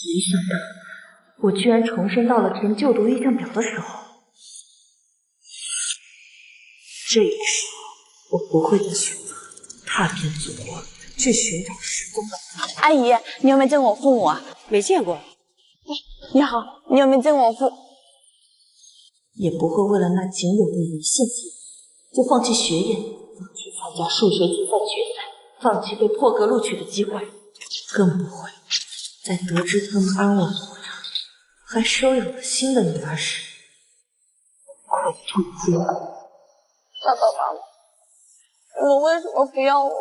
没想到，我居然重生到了填就读意向表的时候。这个时候，我不会再选择踏遍祖国去寻找失踪的父母。阿姨，你有没有见过我父母啊？没见过。你好，你有没有见过我父？也不会为了那仅有的一线机会，就放弃学业，放弃参加数学竞赛决赛，放弃被破格录取的机会，更不会在得知他们安稳活着，还收养了新的女儿时，悔痛惊恐。爸爸妈妈，你们为什么不要我？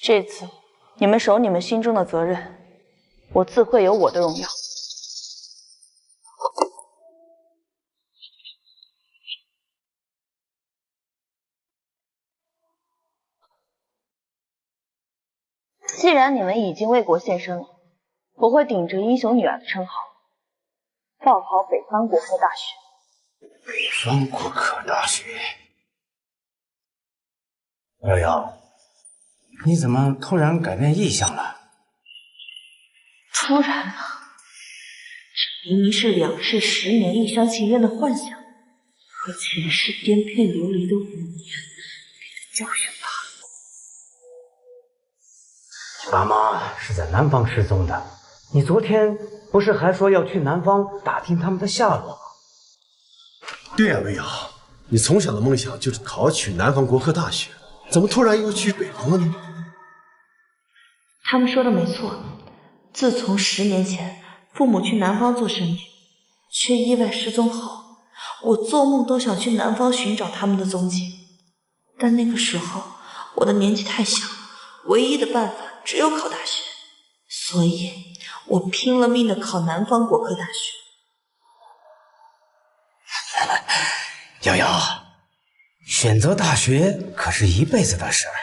这次你们守你们心中的责任，我自会有我的荣耀。既然你们已经为国献身了，我会顶着英雄女儿的称号，报考北方国科大学。北方国科大学，瑶瑶，你怎么突然改变意向了？突然了，这明明是两世10年一厢情愿的幻想，和前世颠沛流离的5年给的教训罢了。你爸妈是在南方失踪的，你昨天不是还说要去南方打听他们的下落吗？对呀，魏瑶，你从小的梦想就是考取南方国科大学，怎么突然又去北方了呢？他们说的没错，自从10年前父母去南方做生意，却意外失踪后，我做梦都想去南方寻找他们的踪迹。但那个时候我的年纪太小，唯一的办法只有考大学，所以我拼了命的考南方国科大学。瑶瑶，选择大学可是一辈子的事儿，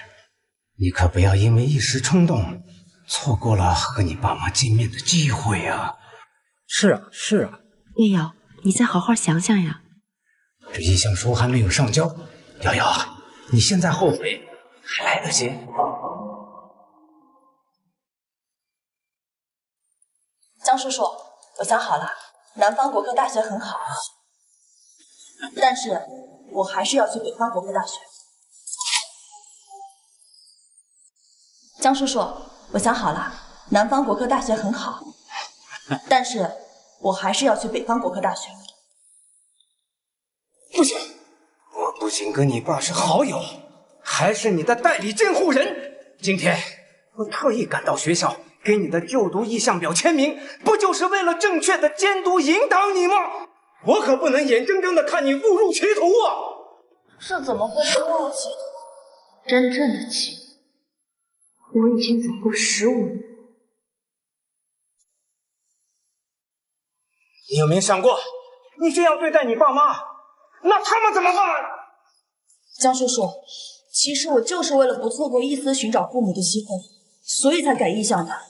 你可不要因为一时冲动，错过了和你爸妈见面的机会啊！是啊，是啊。月瑶，你再好好想想呀。这意向书还没有上交，瑶瑶，你现在后悔还来得及。江叔叔，我想好了，南方国科大学很好，但是我还是要去北方国科大学。江叔叔，我想好了，南方国科大学很好，但是我还是要去北方国科大学。不行，我不仅跟你爸是好友，还是你的代理监护人。今天我特意赶到学校，给你的就读意向表签名，不就是为了正确的监督引导你吗？我可不能眼睁睁的看你误入歧途啊！这怎么会是误入歧途？真正的歧途，我已经走过15年。你有没有想过，你这样对待你爸妈，那他们怎么办？江叔叔，其实我就是为了不错过一丝寻找父母的机会，所以才改意向的。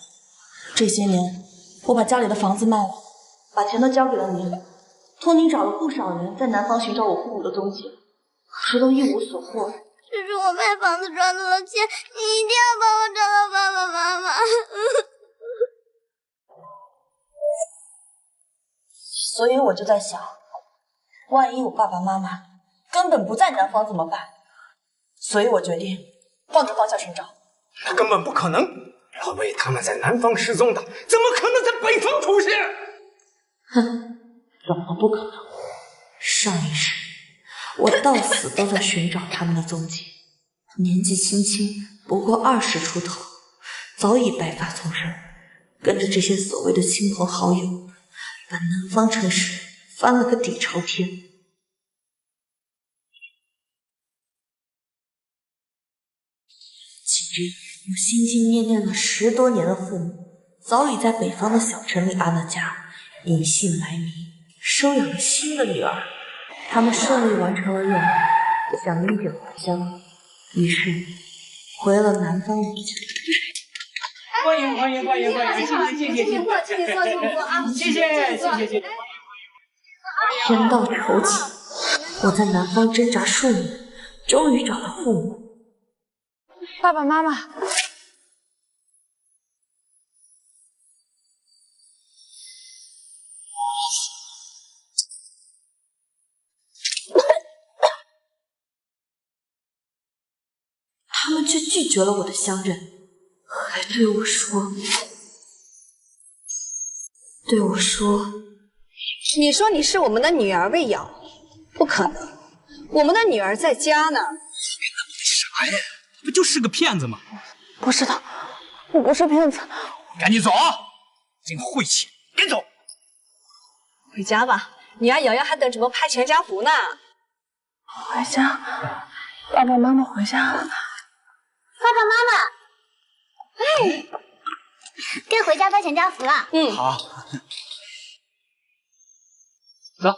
这些年，我把家里的房子卖了，把钱都交给了您，托您找了不少人在南方寻找我父母的踪迹，可是都一无所获。这是我卖房子赚到的钱，你一定要帮我找到爸爸妈妈。所以我就在想，万一我爸爸妈妈根本不在南方怎么办？所以我决定换个方向寻找。那根本不可能，老魏他们在南方失踪的，怎么可能在北方出现？哼，怎么不可能？上一世我到死都在寻找他们的踪迹，年纪轻轻不过20出头，早已白发丛生，跟着这些所谓的亲朋好友，把南方城市翻了个底朝天。今日我心心念念了10多年的父母，早已在北方的小城里安了家，隐姓埋名，收养了新的女儿。他们顺利完成了任务，想拎酒回乡，于是回了南方老家。欢迎欢迎欢迎欢迎！谢谢谢谢谢谢，请坐请坐啊！谢谢谢谢谢谢。天道酬勤，我在南方挣扎数年，终于找到父母。爸爸妈妈，却拒绝了我的相认，还对我说，你说你是我们的女儿魏瑶，不可能，我们的女儿在家呢。啥呀？不就是个骗子吗？不是的，我不是骗子。赶紧走啊！真晦气，赶紧走。回家吧，女儿瑶瑶还等什么拍全家福呢？回家，爸爸妈妈回家了。爸爸妈妈，哎，该回家拍全家福了。好，走。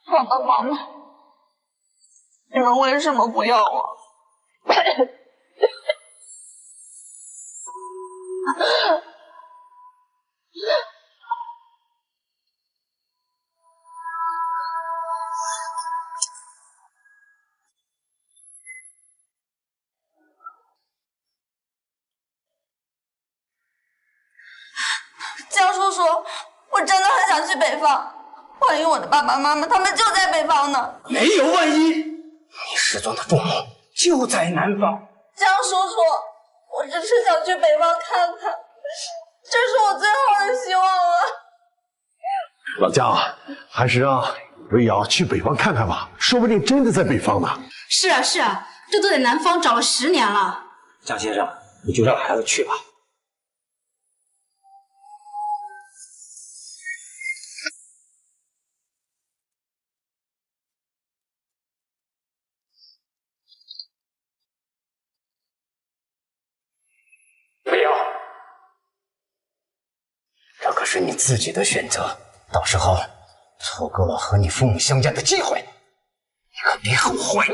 爸爸妈妈，你们为什么不要我？江叔叔，我真的很想去北方。万一我的爸爸妈妈他们就在北方呢？没有万一，你失踪的父母就在南方。江叔叔，我只是想去北方看看，这是我最后的希望了。老江，还是让魏瑶去北方看看吧，说不定真的在北方呢。是啊是啊，这都在南方找了10年了。江先生，你就让孩子去吧。不要，这可是你自己的选择，到时候错过了和你父母相见的机会，你可别后悔。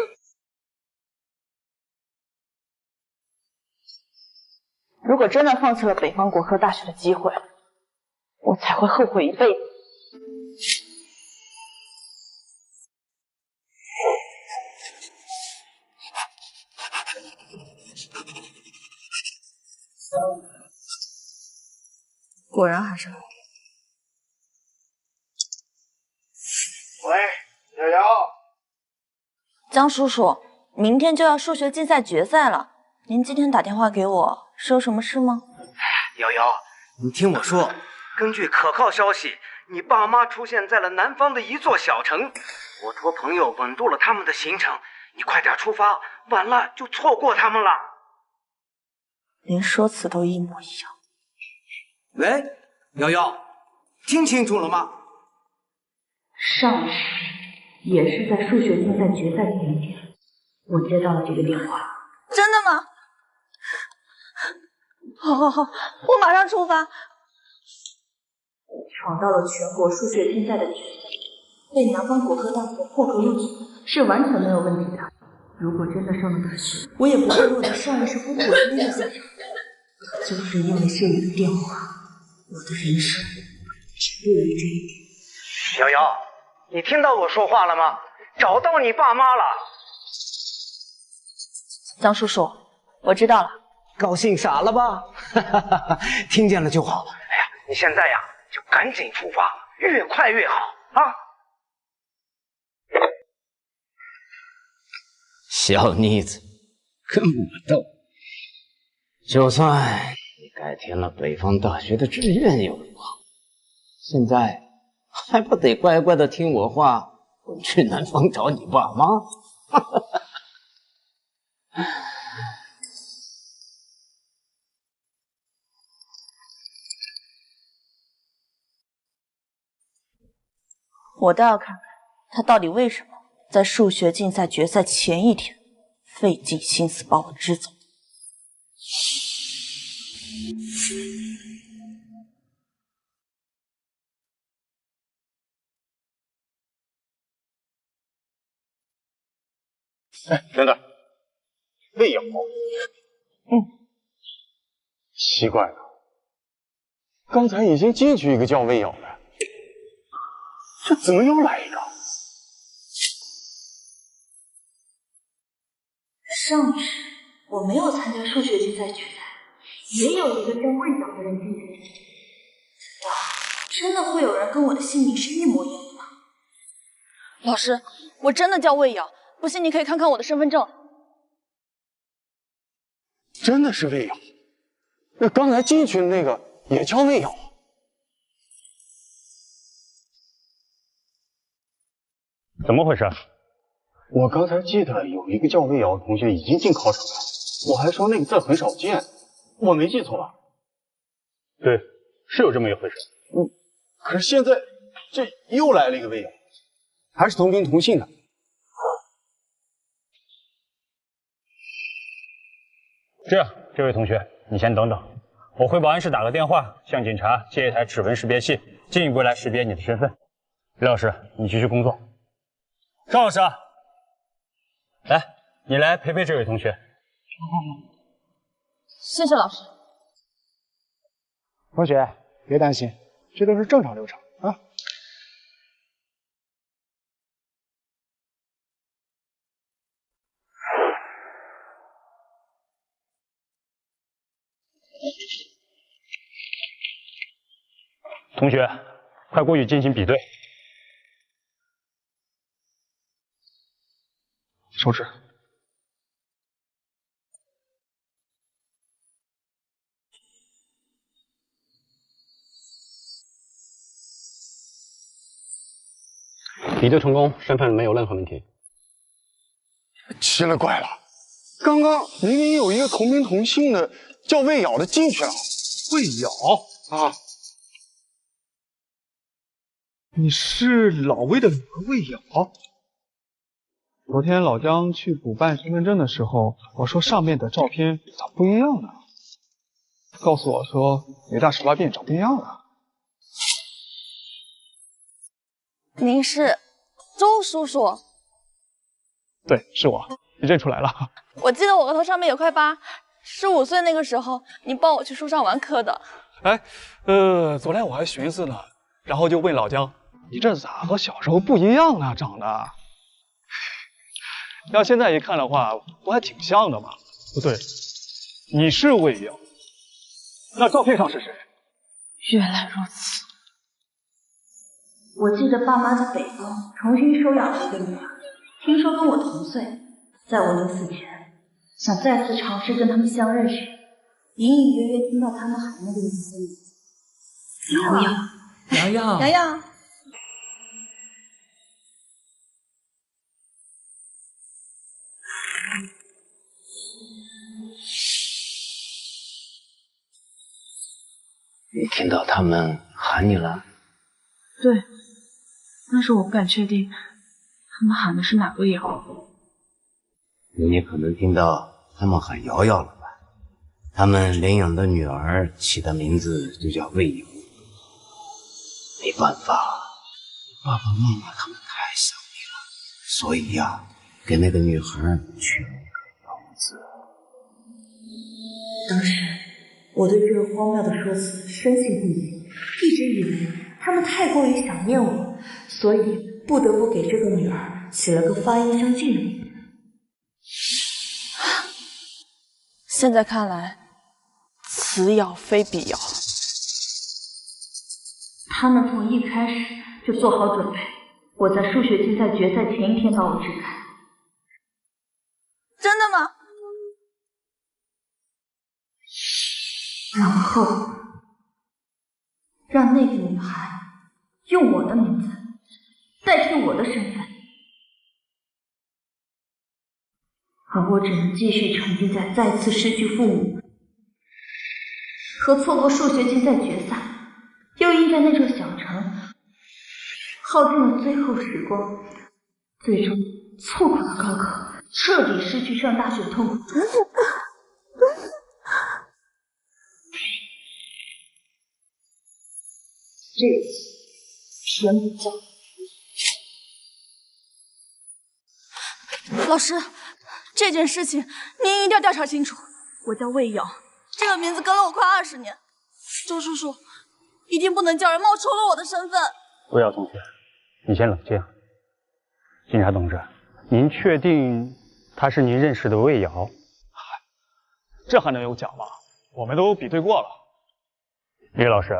如果真的放弃了北方国科大学的机会，我才会后悔一辈子。果然还是老爹。喂，瑶瑶。江叔叔，明天就要数学竞赛决赛了，您今天打电话给我是有什么事吗？瑶瑶，你听我说，根据可靠消息，你爸妈出现在了南方的一座小城，我托朋友稳住了他们的行程，你快点出发，晚了就错过他们了。连说辞都一模一样。喂，瑶瑶，听清楚了吗？上次也是在数学竞赛决赛前一天，我接到了这个电话。真的吗？好，我马上出发。闯到了全国数学竞赛的决赛，被南方国科大学破格录取，是完全没有问题的。如果真的上了大学，我也不会落得上一世夫妇的下场。就是因为是你的电话，我的人生只为了这一点。瑶瑶，你听到我说话了吗？找到你爸妈了。江叔叔，我知道了。高兴傻了吧？听见了就好。哎呀，你现在呀就赶紧出发，越快越好啊！小妮子，跟我斗，就算你改填了北方大学的志愿又如何？现在还不得乖乖的听我话，滚去南方找你爸妈？我倒要看看他到底为什么在数学竞赛决赛前一天费尽心思把我支走。哎，等等，魏瑶，奇怪了，刚才已经进去一个叫魏瑶的，这怎么又来一个？上次我没有参加数学竞赛决赛，也有一个叫魏瑶的人进去。真的会有人跟我的姓名是一模一样的吗？老师，我真的叫魏瑶，不信你可以看看我的身份证。真的是魏瑶，那刚才进去的那个也叫魏瑶。怎么回事？我刚才记得有一个叫魏瑶的同学已经进考场了，我还说那个字很少见，我没记错吧？对，是有这么一回事。可是现在这又来了一个魏瑶，还是同名同姓的。这样，这位同学，你先等等，我回保安室打个电话，向警察借一台指纹识别器，进一步来识别你的身份。李老师，你继续工作。张老师，来，你来陪陪这位同学。谢谢老师。同学，别担心，这都是正常流程啊。同学，快过去进行比对。手指。比对成功，身份没有任何问题。奇了怪了，刚刚明明有一个同名同姓的叫魏瑶的进去了。魏瑶啊，你是老魏的女儿魏瑶？昨天老姜去补办身份证的时候，我说上面的照片咋不一样呢？告诉我说北大18变长不一样了。您是周叔叔？对，是我，你认出来了？我记得我额头上面有块疤，15岁那个时候你抱我去树上玩磕的。哎，昨天我还寻思呢，然后就问老姜，你这咋和小时候不一样啊？长得，要现在一看的话，不还挺像的吗？不对，你是魏瑶，那照片上是谁？原来如此。我记得爸妈在北方重新收养了一个女儿，听说跟我同岁，在我临死前，想再次尝试跟他们相认时，隐隐约约听到他们喊那个名字，瑶瑶，瑶瑶，瑶瑶。你听到他们喊你了？对，但是我不敢确定他们喊的是哪个瑶。你可能听到他们喊瑶瑶了吧？他们领养的女儿起的名字就叫魏瑶。没办法，爸爸妈妈他们太想你了，所以呀，给那个女孩取了一个瑶字。当时我对这个荒谬的说辞深信不疑，一直以为他们太过于想念我，所以不得不给这个女儿起了个发音相近的名字。现在看来，此瑶非彼瑶。他们从一开始就做好准备，我在数学竞赛决赛前一天把我支开。真的吗？然后让那个女孩用我的名字代替我的身份，而我只能继续沉浸在再次失去父母和错过数学竞赛决赛，又因在那座小城耗尽了最后时光，最终错过了高考，彻底失去上大学的痛苦。这次全部交给老师，这件事情您一定要调查清楚。我叫魏瑶，这个名字跟了我快20年。周叔叔，一定不能叫人冒充了我的身份。魏瑶同学，你先冷静。警察同志，您确定他是您认识的魏瑶？这还能有假吗？我们都比对过了。李老师，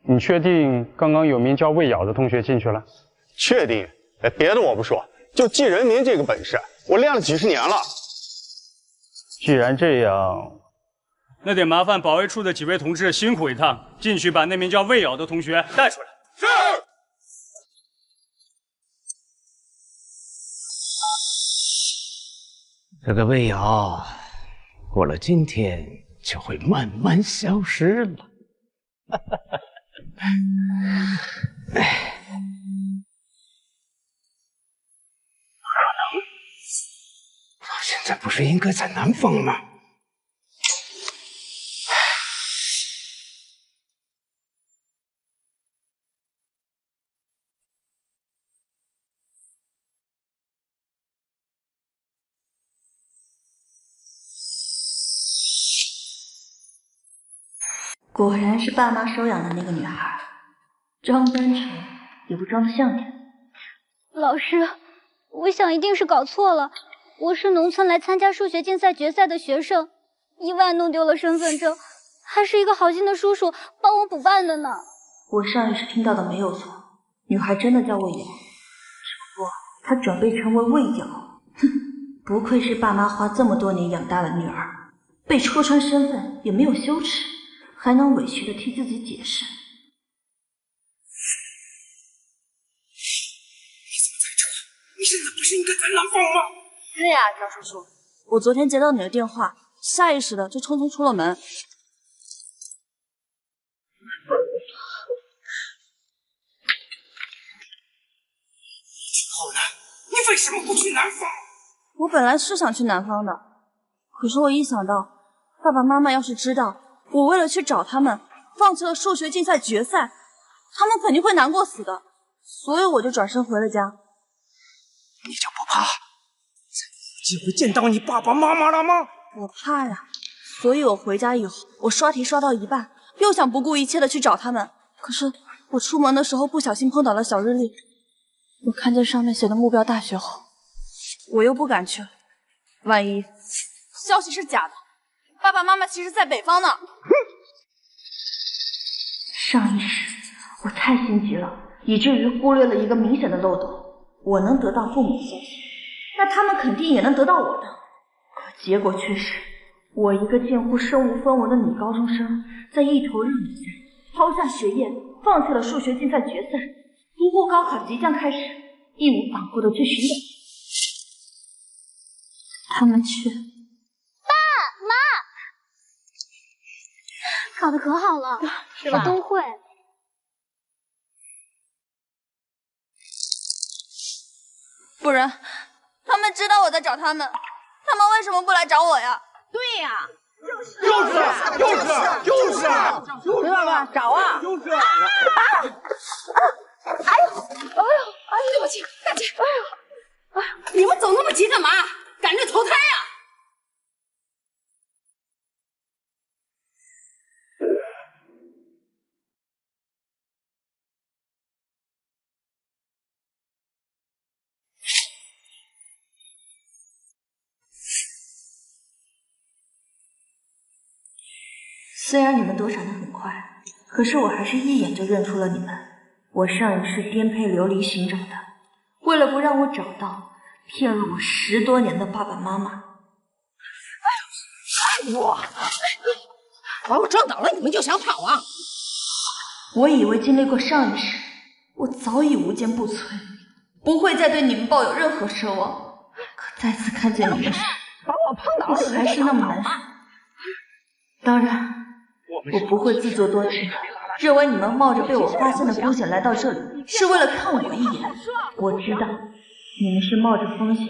你确定刚刚有名叫魏瑶的同学进去了？确定。哎，别的我不说，就记人名这个本事，我练了几10年了。既然这样，那得麻烦保卫处的几位同志辛苦一趟，进去把那名叫魏瑶的同学带出来。是。这个魏瑶，过了今天就会慢慢消失了。哎，不可能！他现在不是应该在南方吗？果然是爸妈收养的那个女孩，装单纯也不装得像点。老师，我想一定是搞错了。我是农村来参加数学竞赛决赛的学生，意外弄丢了身份证，还是一个好心的叔叔帮我补办的呢。我上一次听到的没有错，女孩真的叫魏瑶，只不过她准备成为魏瑶。哼，不愧是爸妈花这么多年养大的女儿，被戳穿身份也没有羞耻，还能委屈的替自己解释。你怎么在这？你现在不是应该在南方吗？对呀，张叔叔，我昨天接到你的电话，下意识的就匆匆出了门。之后呢？你为什么不去南方？我本来是想去南方的，可是我一想到爸爸妈妈要是知道我为了去找他们放弃了数学竞赛决赛，他们肯定会难过死的，所以我就转身回了家。你就不怕再没有机会见到你爸爸妈妈了吗？我怕呀，所以我回家以后，我刷题刷到一半，又想不顾一切的去找他们，可是我出门的时候不小心碰倒了小日历，我看见上面写的目标大学后，我又不敢去了，万一消息是假的，爸爸妈妈其实在北方呢。上意识，我太心急了，以至于忽略了一个明显的漏洞。我能得到父母的消息，那他们肯定也能得到我的。可结果却是，我一个近乎身无分文的女高中生，在一头热比赛，抛下学业，放弃了数学竞赛决赛，不顾高考即将开始，义无反顾的去寻找。他们却……爸妈，考得可好了，是吧？我都会。不然，他们知道我在找他们，他们为什么不来找我呀？对呀，就是，没办法，找啊！就是。哎呦，对不起，大姐。哎呦，你们走那么急干嘛？赶着投胎呀！虽然你们躲闪得很快，可是我还是一眼就认出了你们。我上一世颠沛流离寻找的，为了不让我找到，骗了我10多年的爸爸妈妈。把我撞倒了，你们就想跑啊？我以为经历过上一世，我早已无坚不摧，不会再对你们抱有任何奢望。可再次看见你们时，把我碰倒了，我还是那么难受。当然。我不会自作多情，认为你们冒着被我发现的风险来到这里，是为了看我一眼。我知道，你们是冒着风险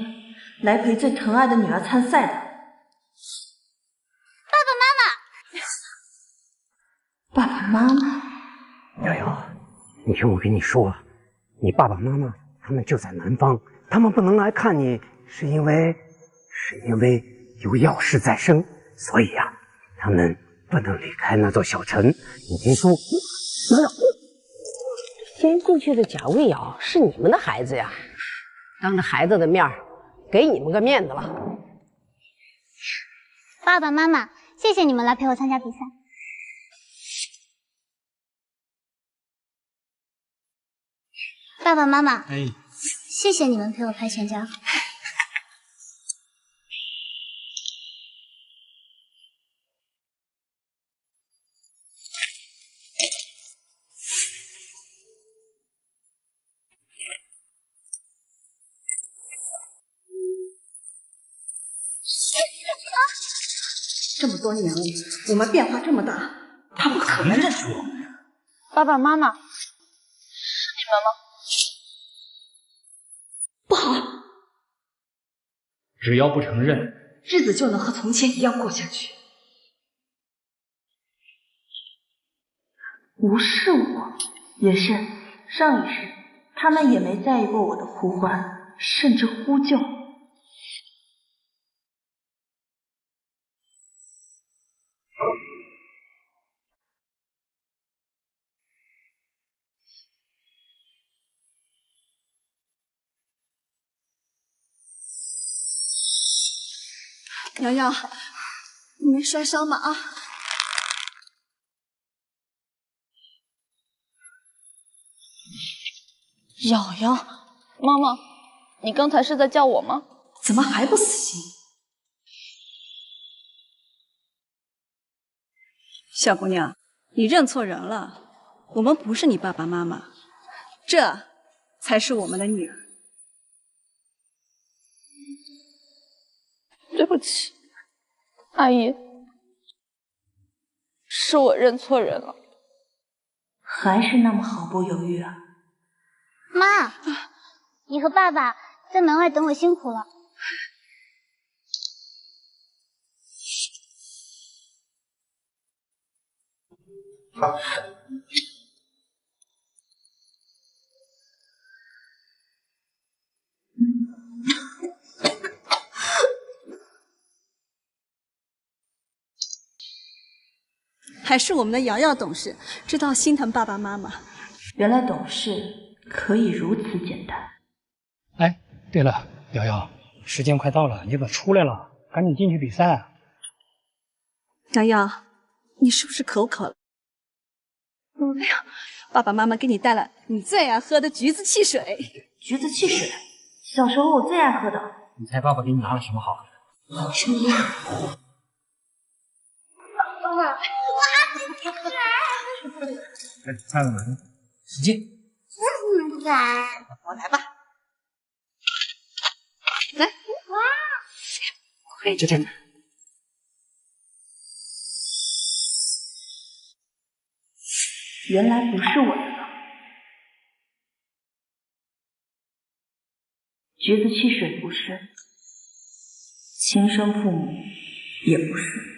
来陪最疼爱的女儿参赛的。爸爸妈妈，瑶瑶，你听我跟你说，你爸爸妈妈他们就在南方，他们不能来看你，是因为有要事在身，所以呀，他们不能离开那座小城。你听说？没有。先进去的贾卫瑶是你们的孩子呀，当着孩子的面给你们个面子了。爸爸妈妈，谢谢你们来陪我参加比赛。爸爸妈妈，谢谢你们陪我拍全家福。这么多年了，我们变化这么大，他不可能认出我们。爸爸妈妈，是你们吗？不好，只要不承认，日子就能和从前一样过下去。无视我，也是上一世，他们也没在意过我的呼唤，甚至呼救。瑶瑶，你没摔伤吗？啊！瑶瑶，妈妈，你刚才是在叫我吗？怎么还不死心？小姑娘，你认错人了，我们不是你爸爸妈妈，这才是我们的女儿。对不起，阿姨，是我认错人了。还是那么毫不犹豫啊！妈，你和爸爸在门外等我辛苦了。还是我们的瑶瑶懂事，知道心疼爸爸妈妈。原来懂事可以如此简单。哎，对了，瑶瑶，时间快到了，你可出来了，赶紧进去比赛啊！瑶瑶，你是不是口渴了？哎呀，爸爸妈妈给你带了你最爱喝的橘子汽水。橘子汽水，小时候我最爱喝的。你猜爸爸给你拿了什么好喝的？什么？看看门，使劲！我来吧，来，哇！哎，这原来不是我的呢。橘子汽水不是，亲生父母也不是。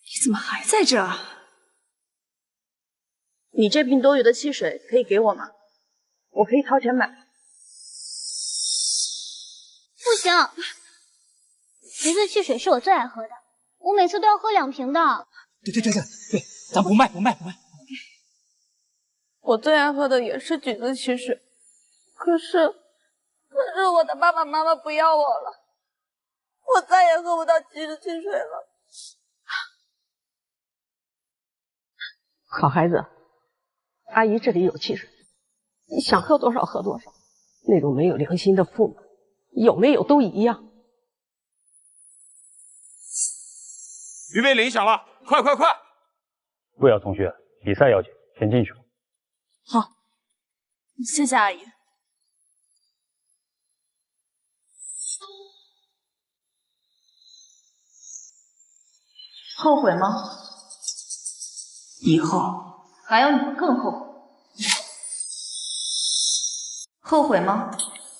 你怎么还在这儿？你这瓶多余的汽水可以给我吗？我可以掏钱买。不行，橘子汽水是我最爱喝的，我每次都要喝2瓶的。对，咱不卖。我最爱喝的也是橘子汽水，可是我的爸爸妈妈不要我了，我再也喝不到橘子汽水了。好孩子，阿姨这里有汽水，你想喝多少喝多少。那种没有良心的父母，有没有都一样。预备铃响了，快！魏瑶同学，比赛要紧，先进去。好，谢谢阿姨。后悔吗？以后还有你们更后悔。后悔吗？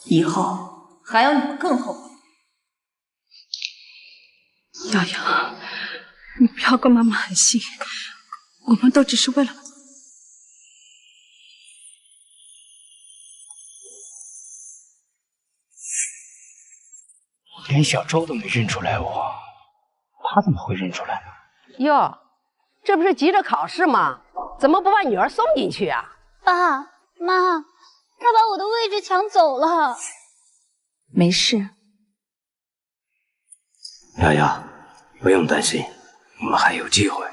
以后还有你们更后悔。瑶瑶，你不要怪妈妈狠心，我们都只是为了……连小周都没认出来我他怎么会认出来呢？哟，这不是急着考试吗？怎么不把女儿送进去啊？爸妈，他把我的位置抢走了。没事，瑶瑶，不用担心，我们还有机会。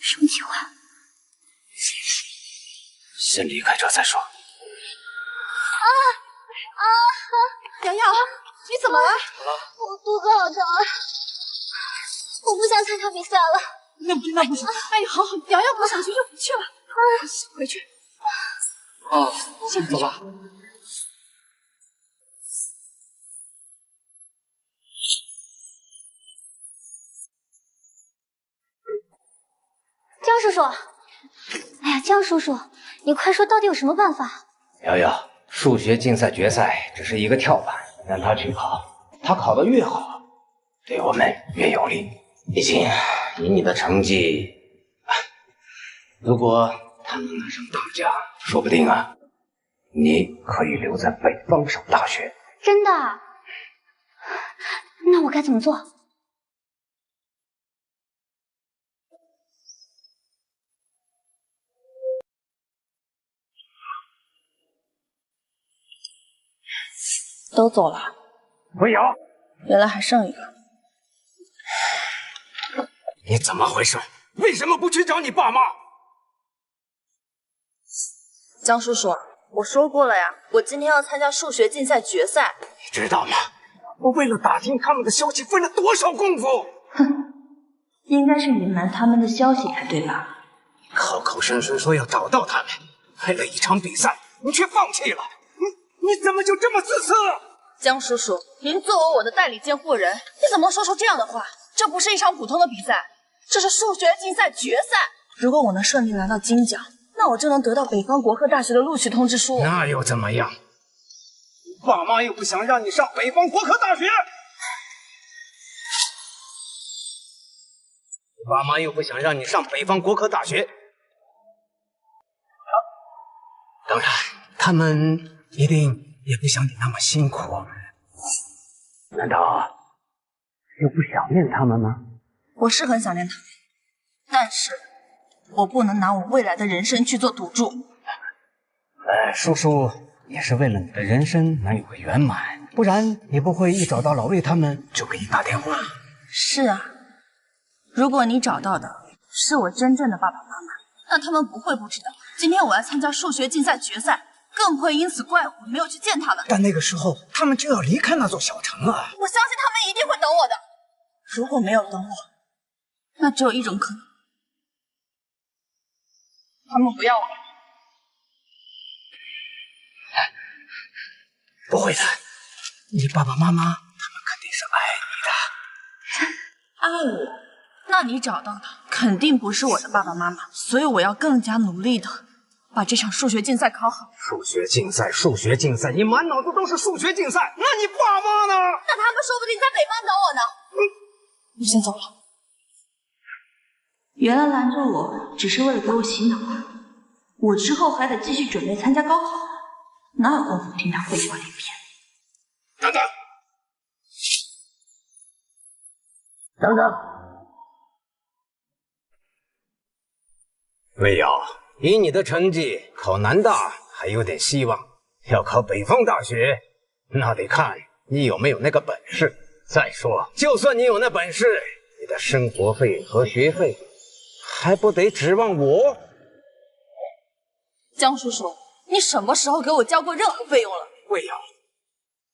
什么机会？先离开这再说。瑶瑶，你怎么了？我肚子好疼，我不想参加比赛了。那不行！哎呀，好，瑶瑶不想去就不去了。回去。先走吧。江叔叔，哎呀，江叔叔，你快说到底有什么办法？瑶瑶，数学竞赛决赛只是一个跳板，让他去考，他考得越好，对我们越有利。毕竟以你的成绩，如果他能拿上大奖，说不定啊，你可以留在北方上大学。真的？那我该怎么做？都走了。魏瑶，原来还剩一个。你怎么回事？为什么不去找你爸妈？江叔叔，我说过了呀，我今天要参加数学竞赛决赛。你知道吗？我为了打听他们的消息费了多少功夫？哼，应该是隐瞒他们的消息才对吧？口口声声说要找到他们，为了一场比赛，你却放弃了。你怎么就这么自私？江叔叔，您作为我的代理监护人，你怎么说出这样的话？这不是一场普通的比赛，这是数学竞赛决赛。如果我能顺利拿到金奖，那我就能得到北方国科大学的录取通知书。那又怎么样？爸妈又不想让你上北方国科大学，爸妈又不想让你上北方国科大学。当然，他们一定也不想你那么辛苦。难道又不想念他们吗？我是很想念他们，但是我不能拿我未来的人生去做赌注。叔叔也是为了你的人生能有个圆满，不然你不会一找到老魏他们就给你打电话。是啊，如果你找到的是我真正的爸爸妈妈，那他们不会不知道今天我要参加数学竞赛决赛，更不会因此怪我没有去见他们。但那个时候他们就要离开那座小城啊！我相信他们一定会等我的。如果没有等我，那只有一种可能，他们不要我。不会的，你爸爸妈妈他们肯定是爱你的。爱我？那你找到的肯定不是我的爸爸妈妈，所以我要更加努力的把这场数学竞赛考好。数学竞赛，数学竞赛，你满脑子都是数学竞赛，那你爸妈呢？那他们说不定在北方等我呢。我先走了。原来拦着我只是为了给我洗脑，我之后还得继续准备参加高考，哪有功夫听他废话连篇？等等，等等，魏瑶，以你的成绩，考南大还有点希望，要考北方大学，那得看你有没有那个本事。再说，就算你有那本事，你的生活费和学费还不得指望我？江叔叔，你什么时候给我交过任何费用了？魏瑶，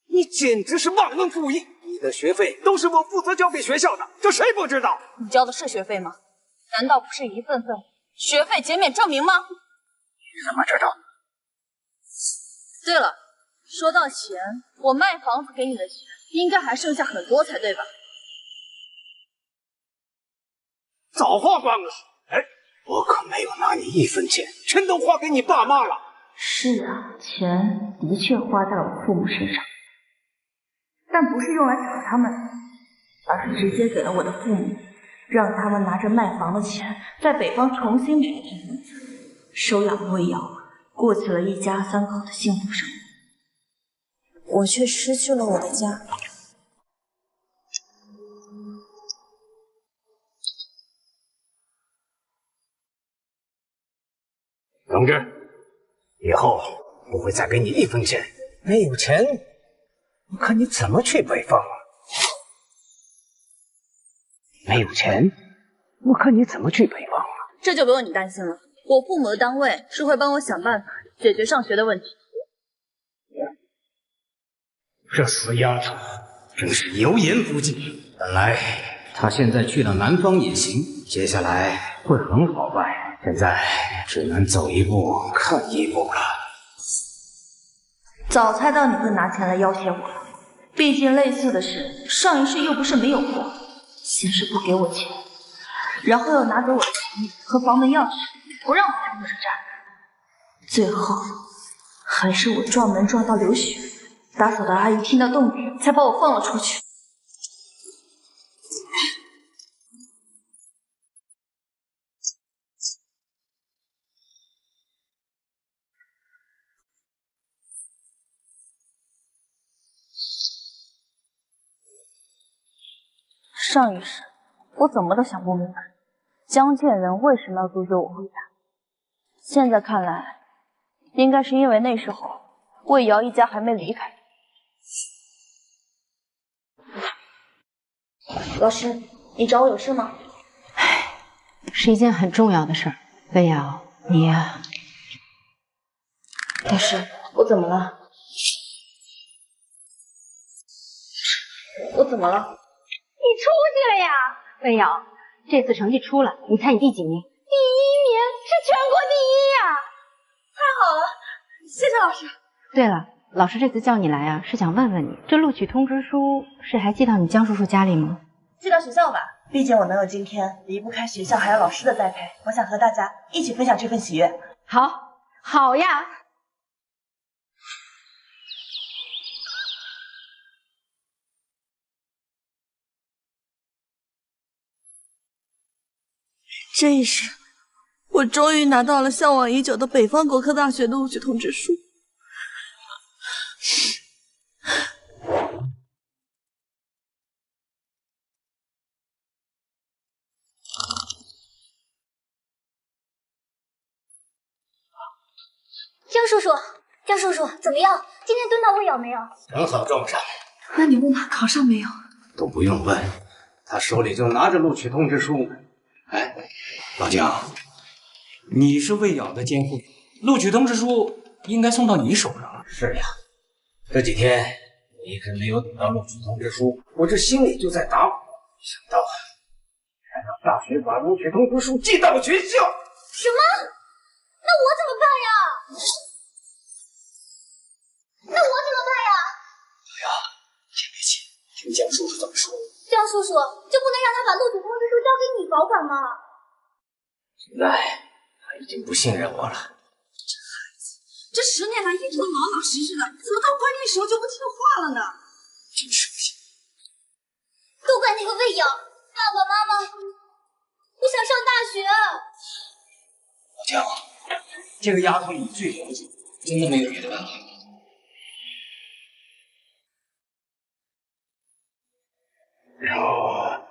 你简直是忘恩负义！你的学费都是我负责交给学校的，这谁不知道？你交的是学费吗？难道不是一份份学费减免证明吗？你怎么知道？对了，说到钱，我卖房子给你的钱应该还剩下很多才对吧？早花光了！哎，我可没有拿你一分钱，全都花给你爸妈了。是啊，钱的确花在了我父母身上，但不是用来找他们，而是直接给了我的父母，让他们拿着卖房的钱，在北方重新买了套房子，收养了魏瑶，过起了一家三口的幸福生活。我却失去了我的家。总之，以后不会再给你1分钱。没有钱，我看你怎么去北方啊？没有钱，我看你怎么去北方啊？这就不用你担心了，我父母的单位是会帮我想办法解决上学的问题。这死丫头真是油盐不进。本来她现在去了南方也行，接下来会很好办。现在只能走一步看一步了。早猜到你会拿钱来要挟我了，毕竟类似的事上一世又不是没有过。先是不给我钱，然后又拿走我的钱和房门钥匙，不让我进火车站，最后还是我撞门撞到流血，打扫的阿姨听到动静才把我放了出去。上一世，我怎么都想不明白，江建仁为什么要阻止我回家。现在看来，应该是因为那时候魏瑶一家还没离开。老师，你找我有事吗？是一件很重要的事儿。魏瑶，你呀……老师，我怎么了？我怎么了？你出息了呀，魏瑶！这次成绩出了，你猜你第几名？第1名，是全国第1呀！太好了，谢谢老师。对了，老师这次叫你来啊，是想问问你，这录取通知书是还寄到你江叔叔家里吗？寄到学校吧，毕竟我能有今天，离不开学校还有老师的栽培。我想和大家一起分享这份喜悦。好，好呀。这一世，我终于拿到了向往已久的北方国科大学的录取通知书。江叔叔，江叔叔，怎么样？今天蹲到魏瑶没有？正好撞上，那你问他考上没有？都不用问，他手里就拿着录取通知书。哎，老江，你是魏瑶的监护人，录取通知书应该送到你手上了。是呀，这几天我一直没有等到录取通知书，我这心里就在打鼓。没想到还让大学把录取通知书寄到学校。什么？那我怎么办呀？先别急，听江叔叔怎么说。江叔叔就不能让他把录取通知书交给你保管吗？现在他已经不信任我了。这10年来一直都老老实实的，怎么到关键时候就不听话了呢？真是不行。都怪那个魏瑶，爸爸妈妈不想上大学。老江，这个丫头你最了解，真的没有别的办法。让我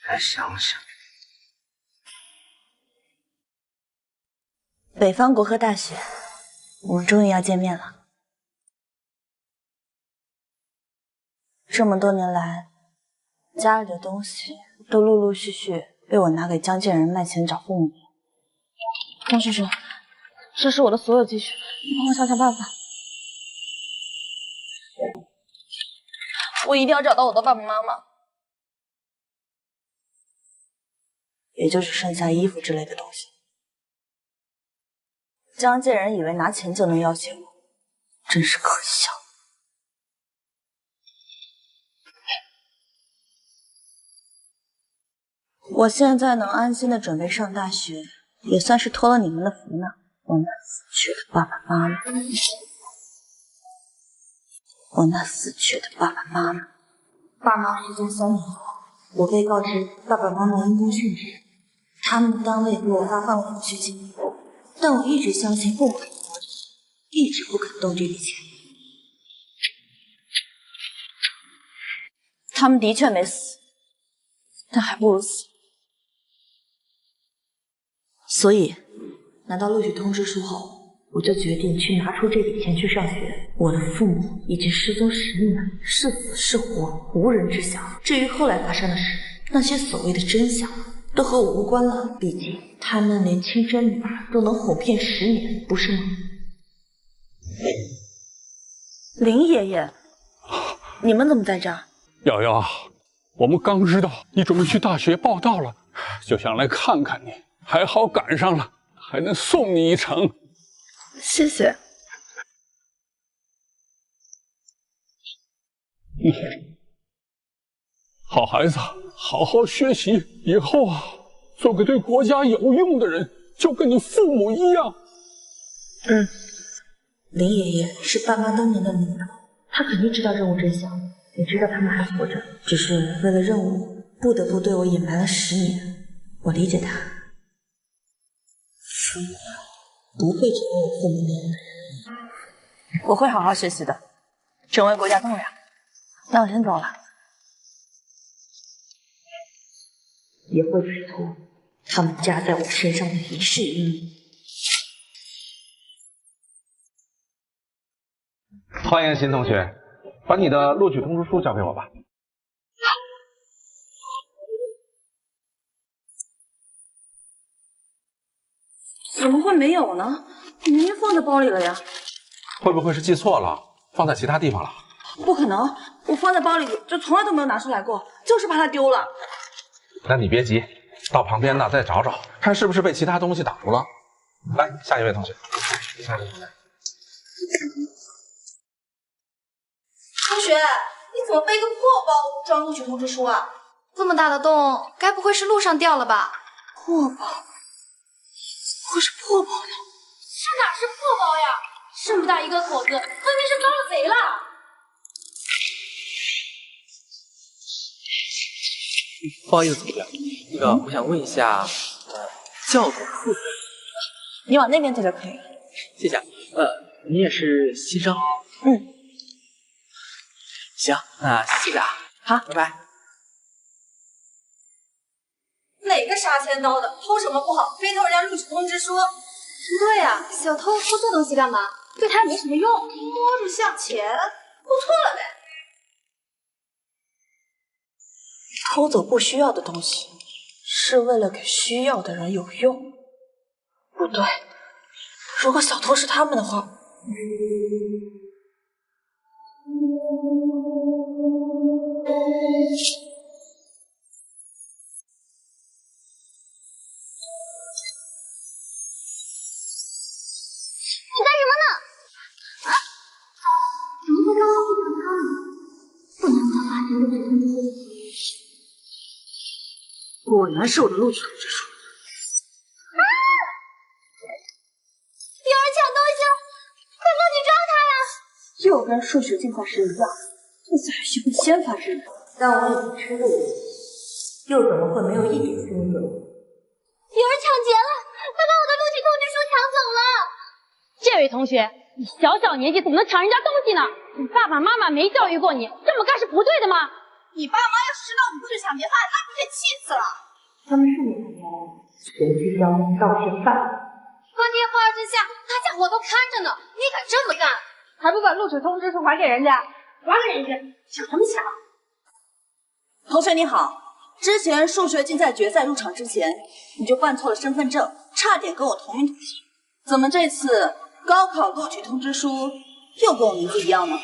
再想想。北方国科大学，我们终于要见面了。这么多年来，家里的东西都陆陆续续被我拿给江建仁卖钱找父母。江叔叔，这是我的所有积蓄，你帮我想想办法。我一定要找到我的爸爸妈妈，也就只剩下衣服之类的东西。江建仁以为拿钱就能要挟我，真是可笑。我现在能安心的准备上大学，也算是托了你们的福呢。我那死去的爸爸妈妈，我那死去的爸爸妈妈。爸妈失踪3年后，我被告知爸爸妈妈因公殉职，他们的单位给我发放了抚恤金，但我一直相信父母还活着，一直不肯动这笔钱。他们的确没死，但还不如死。所以，拿到录取通知书后，我就决定去拿出这笔钱去上学。我的父母已经失踪10年，是死是活，无人知晓。至于后来发生的事，那些所谓的真相都和我无关了。毕竟他们连亲生女儿都能哄骗10年，不是吗？林爷爷，你们怎么在这儿？瑶瑶啊，我们刚知道你准备去大学报到了，就想来看看你，还好赶上了，还能送你一程。谢谢。好孩子，好好学习，以后啊，做个对国家有用的人，就跟你父母一样。林爷爷是爸妈当年的领导，他肯定知道任务真相，也知道他们还活着，只是为了任务不得不对我隐瞒了10年。我理解他，不会成为我父母那样的人。我会好好学习的，成为国家栋梁。那我先走了。也会摆脱他们加在我身上的一世阴影。欢迎新同学，把你的录取通知书交给我吧。怎么会没有呢？明明放在包里了呀。会不会是记错了，放在其他地方了？不可能，我放在包里就从来都没有拿出来过，就是怕它丢了。那你别急，到旁边呢再找找，看是不是被其他东西挡住了。来，下一位同学。下一位同学。同学，你怎么背个破包装录取通知书啊？这么大的洞，该不会是路上掉了吧？破包？会是破包呢？是哪是破包呀？这么大一个口子，分明是遭了贼了！不好意思，组长，那个我想问一下，教导处，你往那边走就可以了。谢谢。你也是新生？行，那谢谢啊。好，拜拜。哪个杀千刀的偷什么不好，非偷人家录取通知书？不对呀，小偷偷这东西干嘛？对他也没什么用。摸着像钱，偷错了呗。偷走不需要的东西，是为了给需要的人有用。不对，如果小偷是他们的话，你干什么呢？啊！怎么会刚好遇到他呢？不能让他发现录取通知书的事。果然是我的录取通知书。啊！有人抢东西了，快过去抓他呀！又跟数学竞赛时一样，这次还学会先发制人。但我已经吃过武器，又怎么会没有一点分寸？有人抢劫了，他把我的录取通知书抢走了。这位同学，你小小年纪怎么能抢人家东西呢？你爸爸妈妈没教育过你，这么干是不对的吗？你爸妈要是知道我们是抢劫犯，那不得气死了？他们是你的家人，谁知道盗窃犯？光天化日之下，大家伙都看着呢，你敢这么干？还不把录取通知书还给人家？还给人家！抢什么抢？同学你好，之前数学竞赛决赛入场之前，你就办错了身份证，差点跟我同名同姓。怎么这次高考录取通知书又跟我名字一样呢？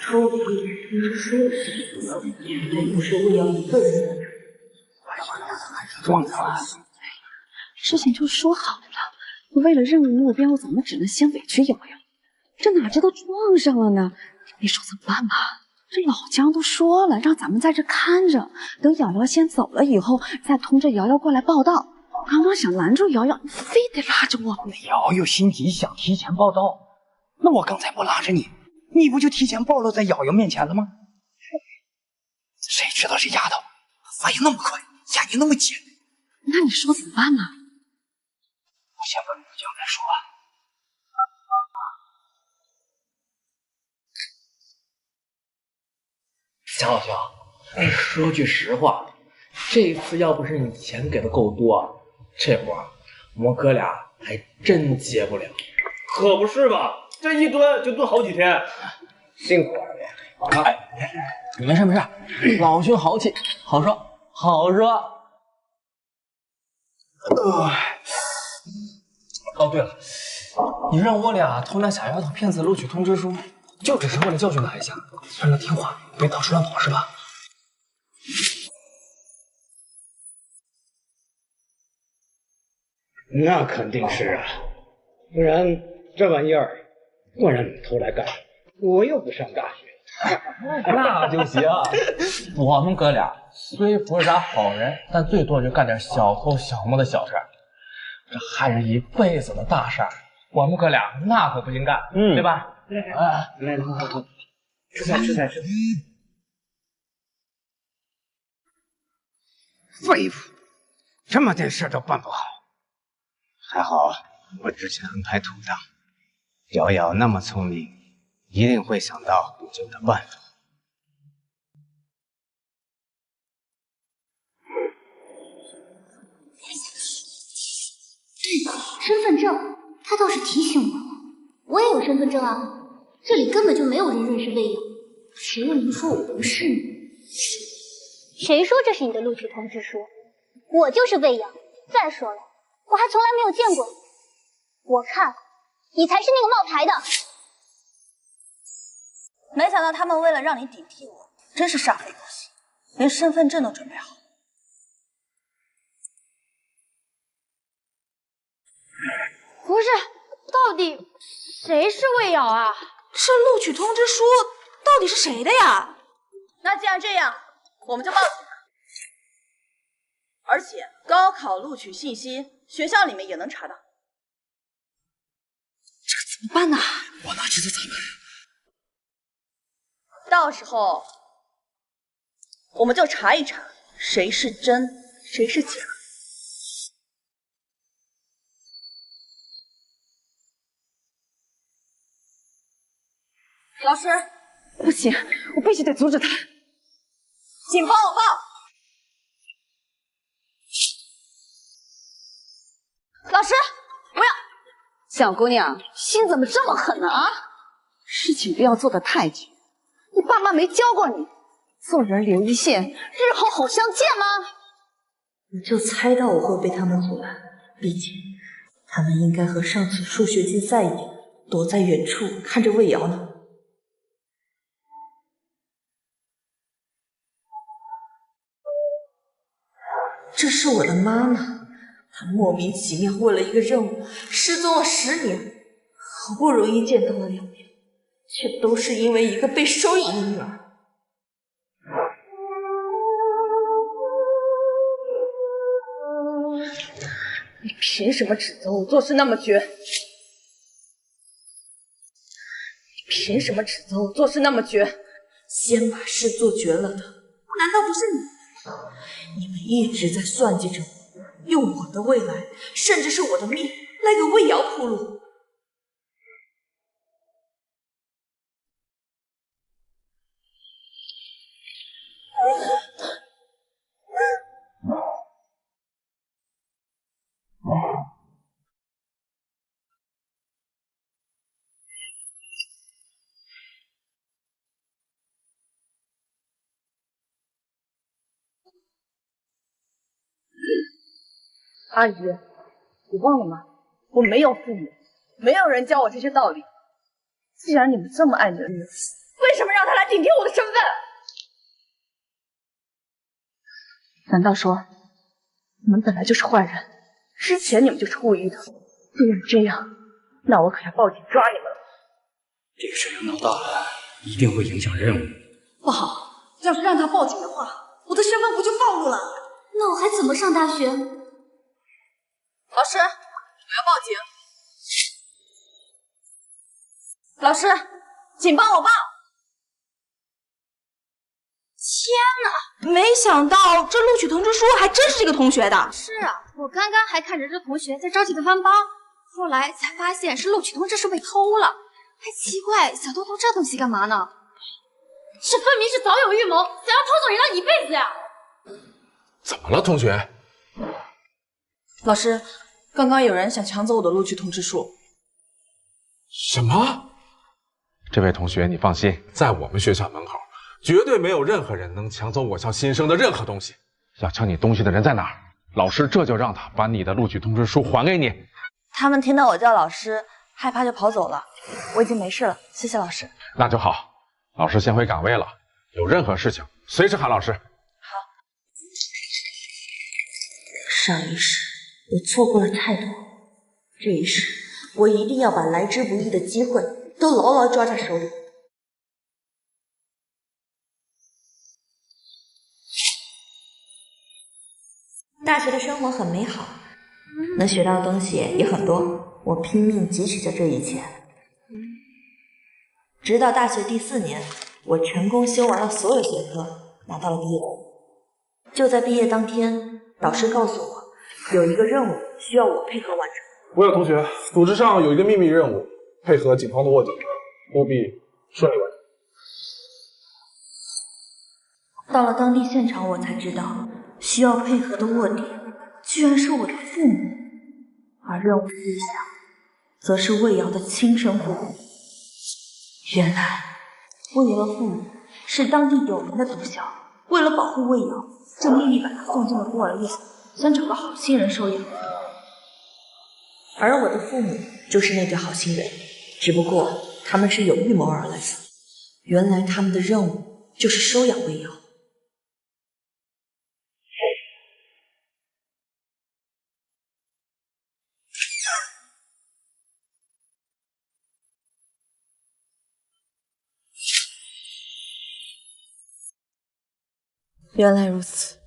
出题通知书的事情，绝对不是魏瑶一个人的。撞上了。之前就说好了，为了任务目标，怎么只能先委屈瑶瑶？这哪知道撞上了呢？你说怎么办吧？这老姜都说了，让咱们在这看着，等瑶瑶先走了以后，再通知瑶瑶过来报到。刚刚想拦住瑶瑶，非得拉着我。瑶瑶心急想提前报到，那我刚才不拉着你，你不就提前暴露在瑶瑶面前了吗？谁知道这丫头反应那么快，眼睛那么尖。那你说怎么办呢？我先问陆江再说吧。贾老乡，说句实话，这次要不是你钱给的够多，这活我们哥俩还真接不了。可不是嘛，这一蹲就蹲好几天，辛苦二位。哎，没事没事，老兄豪气，好说好说。哦，对了，你让我俩偷那小丫头骗子录取通知书，就只是为了教训她一下，让她听话，别到处乱跑是吧？那肯定是啊，不然这玩意儿我让你偷来干什么？我又不上大学。那就行。我们哥俩虽不是啥好人，但最多就干点小偷小摸的小事儿。这害人一辈子的大事儿，我们哥俩那可不行干，对吧？来，吃菜。废物，这么点事都办不好。还好我之前安排妥当，瑶瑶那么聪明，一定会想到补救的办法。身份证，他倒是提醒我了，我也有身份证啊。这里根本就没有人认识魏瑶，谁又能说我不是呢？谁说这是你的录取通知书？我就是魏瑶。再说了，我还从来没有见过你。我看你才是那个冒牌的。没想到他们为了让你顶替我，真是煞费苦心，连身份证都准备好。不是，到底谁是魏瑶啊？这录取通知书到底是谁的呀？那既然这样，我们就报警。而且高考录取信息，学校里面也能查到。这怎么办呢？我哪知道咋办？到时候我们就查一查，谁是真，谁是假。老师，不行，我必须得阻止他。请帮我报。老师，不要！小姑娘，心怎么这么狠呢？啊，事情不要做得太绝。你爸妈没教过你，做人留一线，日后好相见吗？你就猜到我会被他们阻拦，毕竟他们应该和上次数学竞赛一样，躲在远处看着魏瑶呢。这是我的妈妈，她莫名其妙为了一个任务失踪了10年，好不容易见到了2面，却都是因为一个被收养的女儿。你凭什么指责我做事那么绝？你凭什么指责我做事那么绝？先把事做绝了的，难道不是你？你们一直在算计着我，用我的未来，甚至是我的命，来给魏瑶铺路。阿姨，你忘了吗？我没有父母，没有人教我这些道理。既然你们这么爱你的女儿，为什么让她来顶替我的身份？难道说你们本来就是坏人？之前你们就是故意的。既然这样，那我可要报警抓你们了。这个事要闹大了，一定会影响任务。不好，要是让他报警的话，我的身份不就暴露了？那我还怎么上大学？老师，我要报警！老师，请帮我报！天哪，没想到这录取通知书还真是这个同学的。是啊，我刚刚还看着这同学在着急的翻包，后来才发现是录取通知书被偷了。还奇怪，小偷偷这东西干嘛呢？这分明是早有预谋，想要偷走人家一辈子呀！怎么了，同学？老师，刚刚有人想抢走我的录取通知书。什么？这位同学，你放心，在我们学校门口，绝对没有任何人能抢走我校新生的任何东西。要抢你东西的人在哪儿？老师这就让他把你的录取通知书还给你。他们听到我叫老师，害怕就跑走了。我已经没事了，谢谢老师。那就好，老师先回岗位了，有任何事情随时喊老师。上一世我错过了太多，这一世我一定要把来之不易的机会都牢牢抓在手里。大学的生活很美好，能学到的东西也很多，我拼命汲取着这一切。直到大学第4年，我成功修完了所有学科，拿到了毕业证。就在毕业当天，导师告诉我，有一个任务需要我配合完成。我有同学，组织上有一个秘密任务，配合警方的卧底，务必顺利完成。到了当地现场，我才知道，需要配合的卧底居然是我的父母，而任务的对象则是魏瑶的亲生父母。原来，魏瑶的父母是当地有名的毒枭，为了保护魏瑶，就秘密把她送进了孤儿院，想找个好心人收养。而我的父母就是那个好心人，只不过他们是有预谋而来的。原来他们的任务就是收养魏瑶。原来如此。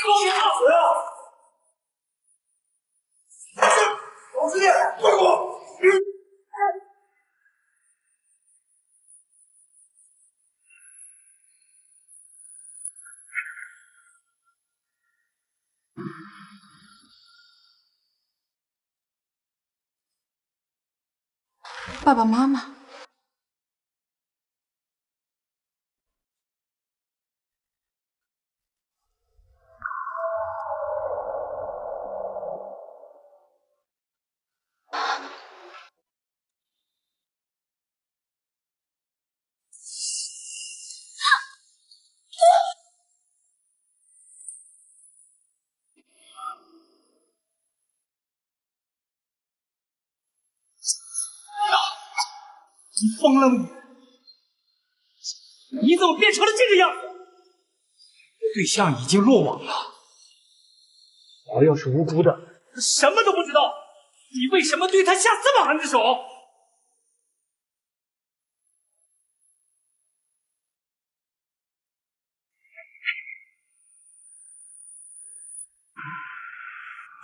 高明大死呀！老师，快给我！爸爸妈妈。你疯了吗？你怎么变成了这个样子？对象已经落网了，瑶瑶是无辜的，她什么都不知道，你为什么对她下这么狠的手？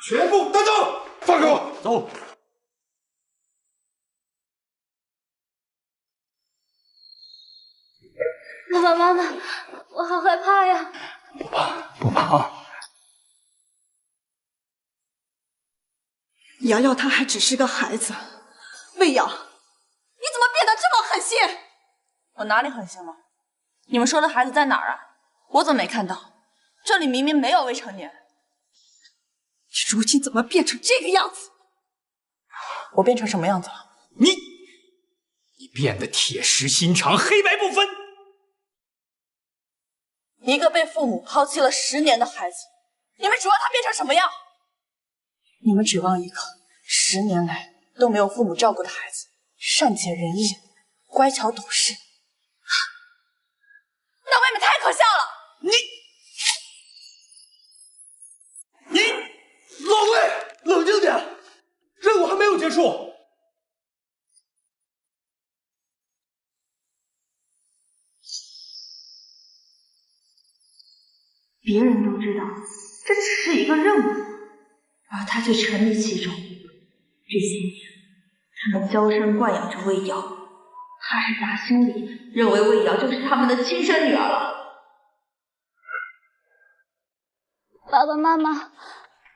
全部带走！放开我！走。爸爸妈妈，我好害怕呀！不怕。瑶瑶她还只是个孩子，魏瑶，你怎么变得这么狠心？我哪里狠心了？你们说的孩子在哪儿啊？我怎么没看到？这里明明没有未成年。你如今怎么变成这个样子？我变成什么样子了？你变得铁石心肠，黑白不分。一个被父母抛弃了10年的孩子，你们指望他变成什么样？你们指望一个10年来都没有父母照顾的孩子，善解人意，乖巧懂事，那未免太可笑了！老魏，冷静点，任务还没有结束。别人都知道这只是一个任务，而他却沉迷其中。这些年，他们娇生惯养着魏瑶，他是打心里认为魏瑶就是他们的亲生女儿了。爸爸妈妈，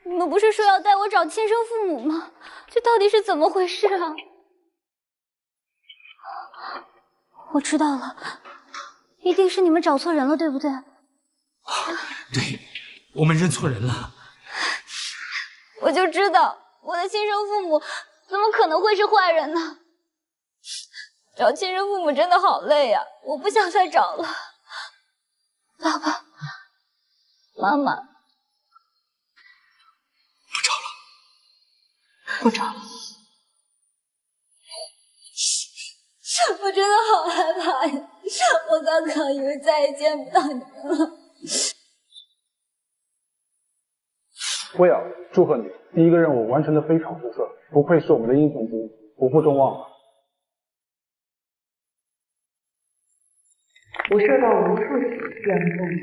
你们不是说要带我找亲生父母吗？这到底是怎么回事啊？我知道了，一定是你们找错人了，对不对？对，我们认错人了。我就知道，我的亲生父母怎么可能会是坏人呢？找亲生父母真的好累呀，我不想再找了。爸爸妈妈，不找了。我真的好害怕呀！我刚刚以为再也见不到你们了。薇娅，祝贺你，第一个任务完成的非常出色，不愧是我们的英雄之一，不负众望啊！我受到无数次这样的赞美，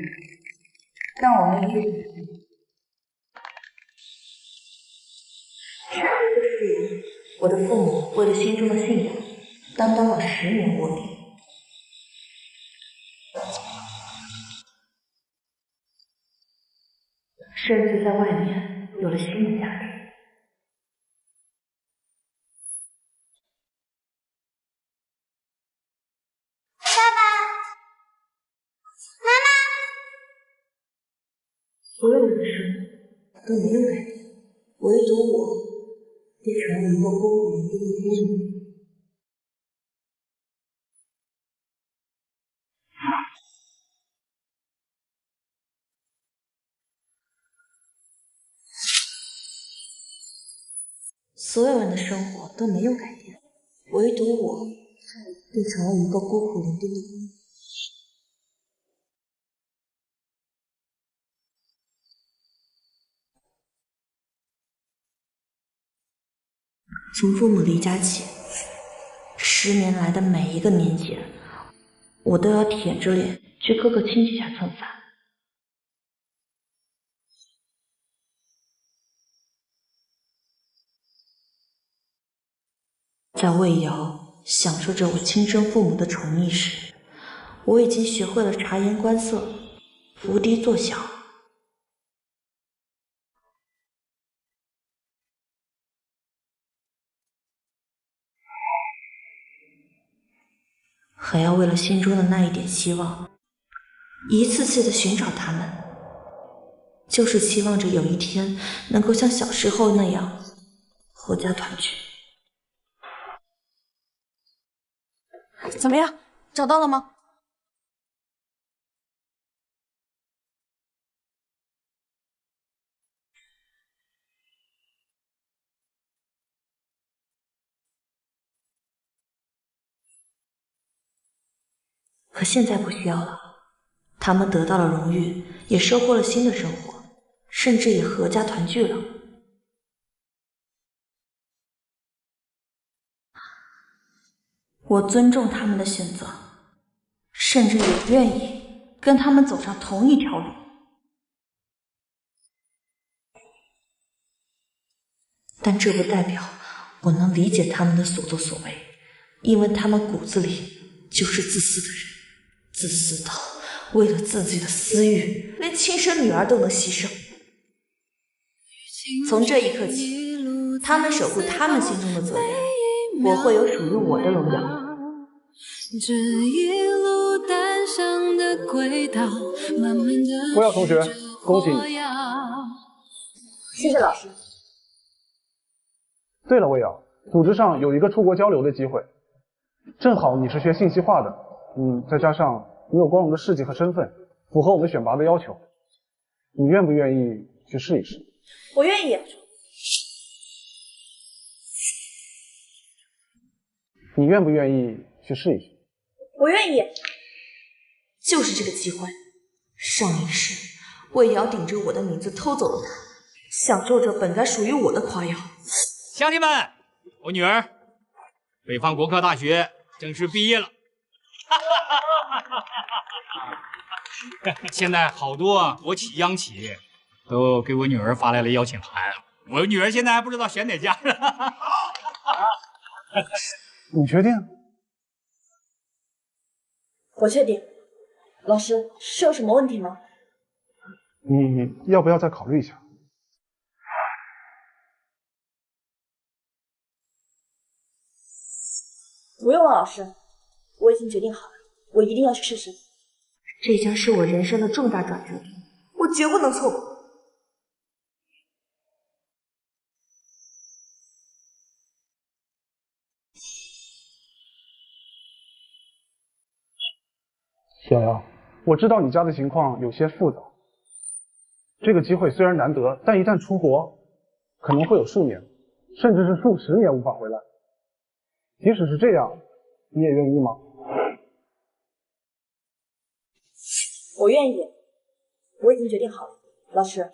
但我没有一直事实就是我的父母为了心中的信仰，担当了10年卧底。甚至在外面有了新的家庭。爸爸妈妈，所有人的生活都没有改变，唯独我变成了一个孤苦伶仃的孤女。所有人的生活都没有改变，唯独我变成了一个孤苦伶仃的孤女。从父母离家起，10年来的每一个年节，我都要舔着脸去各个亲戚家蹭饭。在魏瑶享受着我亲生父母的宠溺时，我已经学会了察言观色，伏低作小。还要为了心中的那一点希望，一次次的寻找他们，就是期望着有一天能够像小时候那样阖家团聚。怎么样，找到了吗？可现在不需要了，他们得到了荣誉，也收获了新的生活，甚至也阖家团聚了。我尊重他们的选择，甚至也愿意跟他们走上同一条路。但这不代表我能理解他们的所作所为，因为他们骨子里就是自私的人，自私到为了自己的私欲，连亲生女儿都能牺牲。从这一刻起，他们守护他们心中的责任，我会有属于我的荣耀。这一路单向的轨道，慢慢的。薇娅同学，恭喜你！谢谢老师。对了，薇娅，组织上有一个出国交流的机会，正好你是学信息化的，再加上你有光荣的事迹和身份，符合我们选拔的要求，你愿不愿意去试一试？我愿意。你愿不愿意去试一试？我愿意。就是这个机会。上一世，魏瑶顶着我的名字偷走了他，享受着本该属于我的夸耀。乡亲们，我女儿北方国科大学正式毕业了。现在好多国企、央企都给我女儿发来了邀请函，我女儿现在还不知道选哪家呢。你确定？我确定。老师，是有什么问题吗？你要不要再考虑一下？不用了，老师，我已经决定好了，我一定要去试试。这将是我人生的重大转折点，我绝不能错过。小杨，我知道你家的情况有些复杂，这个机会虽然难得，但一旦出国，可能会有数年，甚至是数十年无法回来。即使是这样，你也愿意吗？我愿意，我已经决定好了。老师，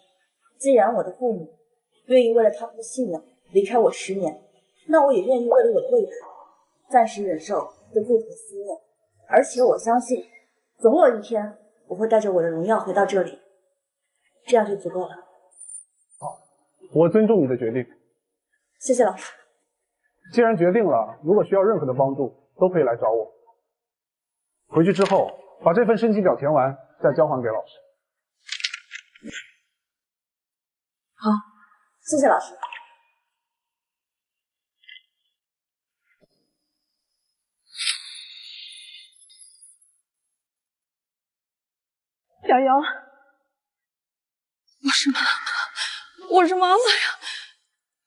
既然我的父母愿意为了他们的信仰离开我10年，那我也愿意为了我的未来，暂时忍受这不可思议。而且我相信，总有一天我会带着我的荣耀回到这里，这样就足够了。好，我尊重你的决定。谢谢老师。既然决定了，如果需要任何的帮助，都可以来找我。回去之后，把这份升级表填完，再交还给老师。好，谢谢老师。瑶瑶，我是妈妈呀！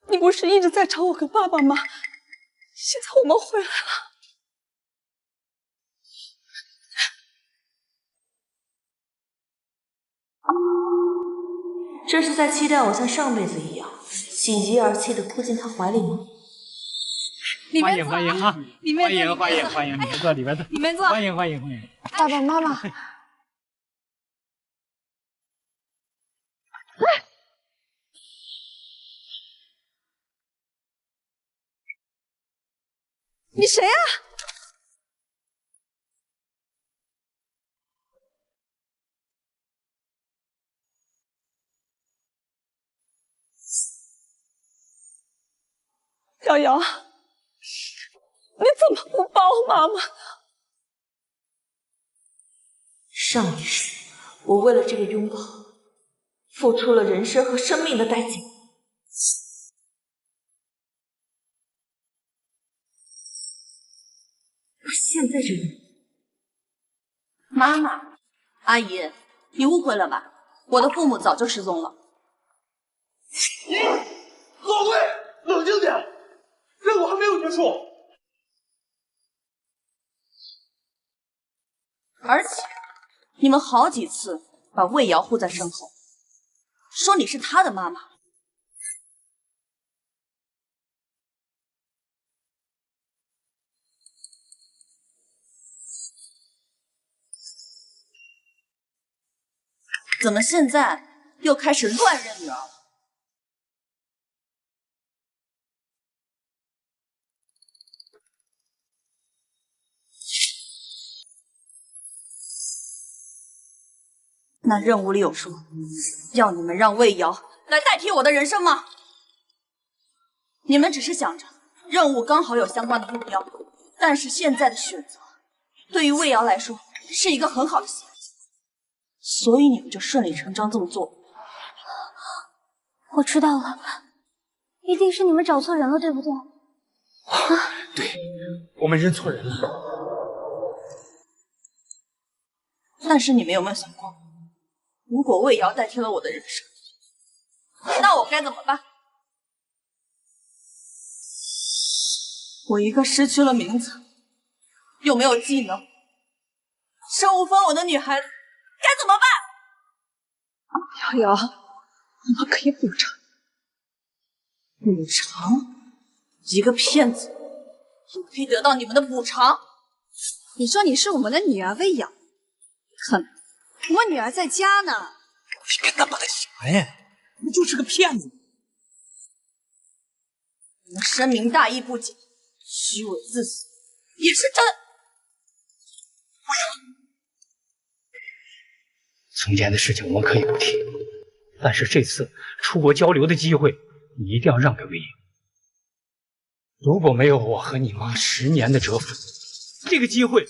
你不是一直在找我和爸爸吗？现在我们回来了。这是在期待我像上辈子一样喜极而泣地扑进他怀里吗？欢迎欢迎啊！欢迎！里面坐，里面坐。里面坐。欢迎！爸爸妈妈。你谁呀？瑶瑶，你怎么不抱妈妈呢？上一世，我为了这个拥抱，付出了人生和生命的代价。现在这个妈妈，阿姨，你误会了吧？我的父母早就失踪了。老魏，冷静点，任务还没有结束。而且，你们好几次把魏瑶护在身后，说你是他的妈妈。怎么现在又开始乱认女儿了？那任务里有说要你们让魏瑶来代替我的人生吗？你们只是想着任务刚好有相关的目标，但是现在的选择对于魏瑶来说是一个很好的选择，所以你们就顺理成章这么做。我知道了，一定是你们找错人了，对不对？对，我们认错人了。但是你们有没有想过，如果魏瑶代替了我的人生，那我该怎么办？我一个失去了名字，又没有技能，身无分文的女孩子，该怎么办？瑶瑶，我们可以补偿。补偿？一个骗子也可以得到你们的补偿？你说你是我们的女儿喂养，哼，我女儿在家呢。你跟他妈的啥呀？你就是个骗子！你们深明大义不讲，虚伪自私，也是真。从前的事情我们可以不提，但是这次出国交流的机会，你一定要让给魏莹。如果没有我和你妈10年的蛰伏，这个机会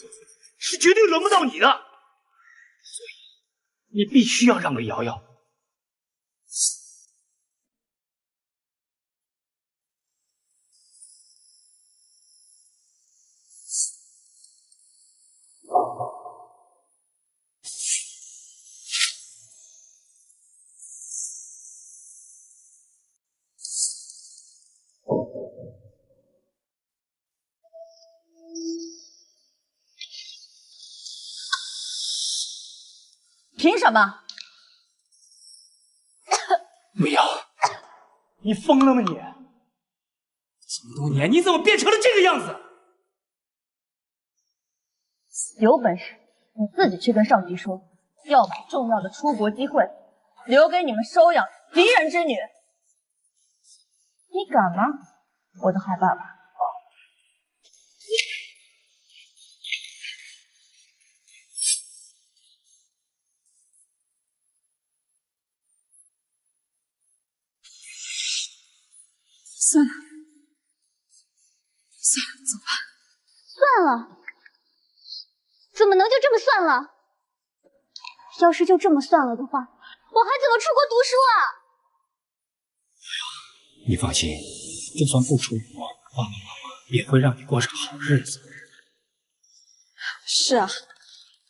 是绝对轮不到你的。所以你必须要让给瑶瑶。凭什么？魏瑶，你疯了吗你？这么多年，你怎么变成了这个样子？有本事你自己去跟上级说，要把重要的出国机会留给你们收养敌人之女。你敢吗，我的坏爸爸？算了，走吧。算了，怎么能就这么算了？要是就这么算了的话，我还怎么出国读书啊？你放心，就算不出国，爸爸妈妈也会让你过上好日子。是啊，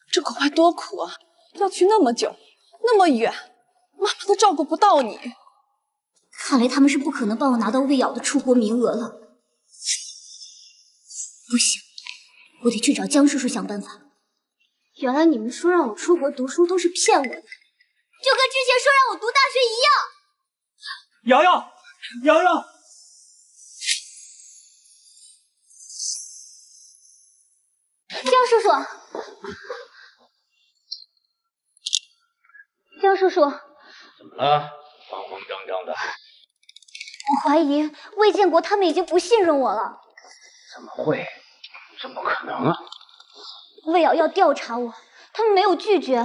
这国外多苦啊，要去那么久，那么远，妈妈都照顾不到你。看来他们是不可能帮我拿到魏瑶的出国名额了。不行，我得去找江叔叔想办法。原来你们说让我出国读书都是骗我的，就跟之前说让我读大学一样。瑶瑶，瑶瑶，江叔叔，江叔叔，怎么了？慌慌张张的。我怀疑魏建国他们已经不信任我了。怎么会？怎么可能啊？魏瑶要调查我，他们没有拒绝。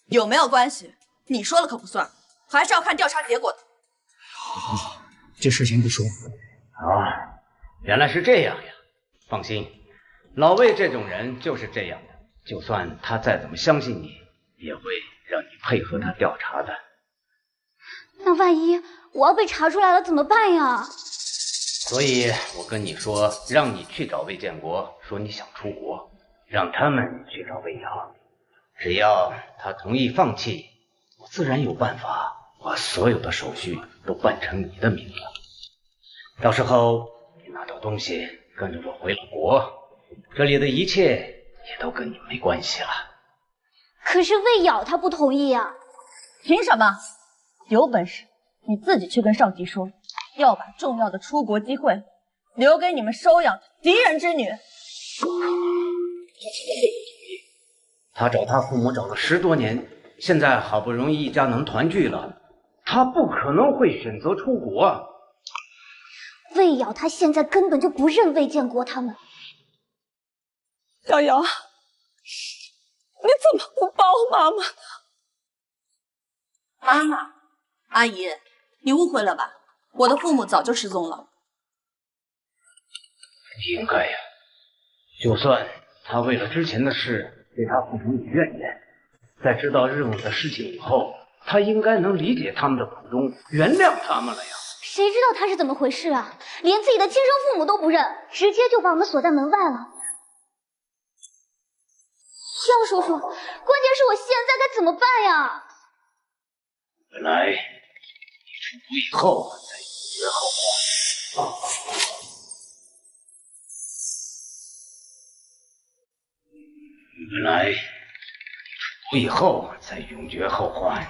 有没有关系？你说了可不算，还是要看调查结果的。好，这事先不说。啊，原来是这样呀。放心，老魏这种人就是这样的，就算他再怎么相信你，也会让你配合他调查的。那万一我要被查出来了怎么办呀？所以我跟你说，让你去找魏建国，说你想出国，让他们去找魏瑶，只要他同意放弃，我自然有办法把所有的手续都办成你的名字。到时候你拿到东西，跟着我回了国，这里的一切也都跟你没关系了。可是魏瑶他不同意呀。凭什么？有本事你自己去跟上级说，要把重要的出国机会留给你们收养敌人之女。他找他父母找了10多年，现在好不容易一家能团聚了，他不可能会选择出国。魏瑶他现在根本就不认魏建国他们。瑶瑶，你怎么不抱妈妈呢？妈妈，阿姨，你误会了吧？我的父母早就失踪了。应该呀，就算他为了之前的事对他父母有怨言，在知道日母的事情以后，他应该能理解他们的苦衷，原谅他们了呀。谁知道他是怎么回事啊？连自己的亲生父母都不认，直接就把我们锁在门外了。江叔叔，关键是我现在该怎么办呀？本来你出国以后再绝后患，本来你出国以后再永绝后患，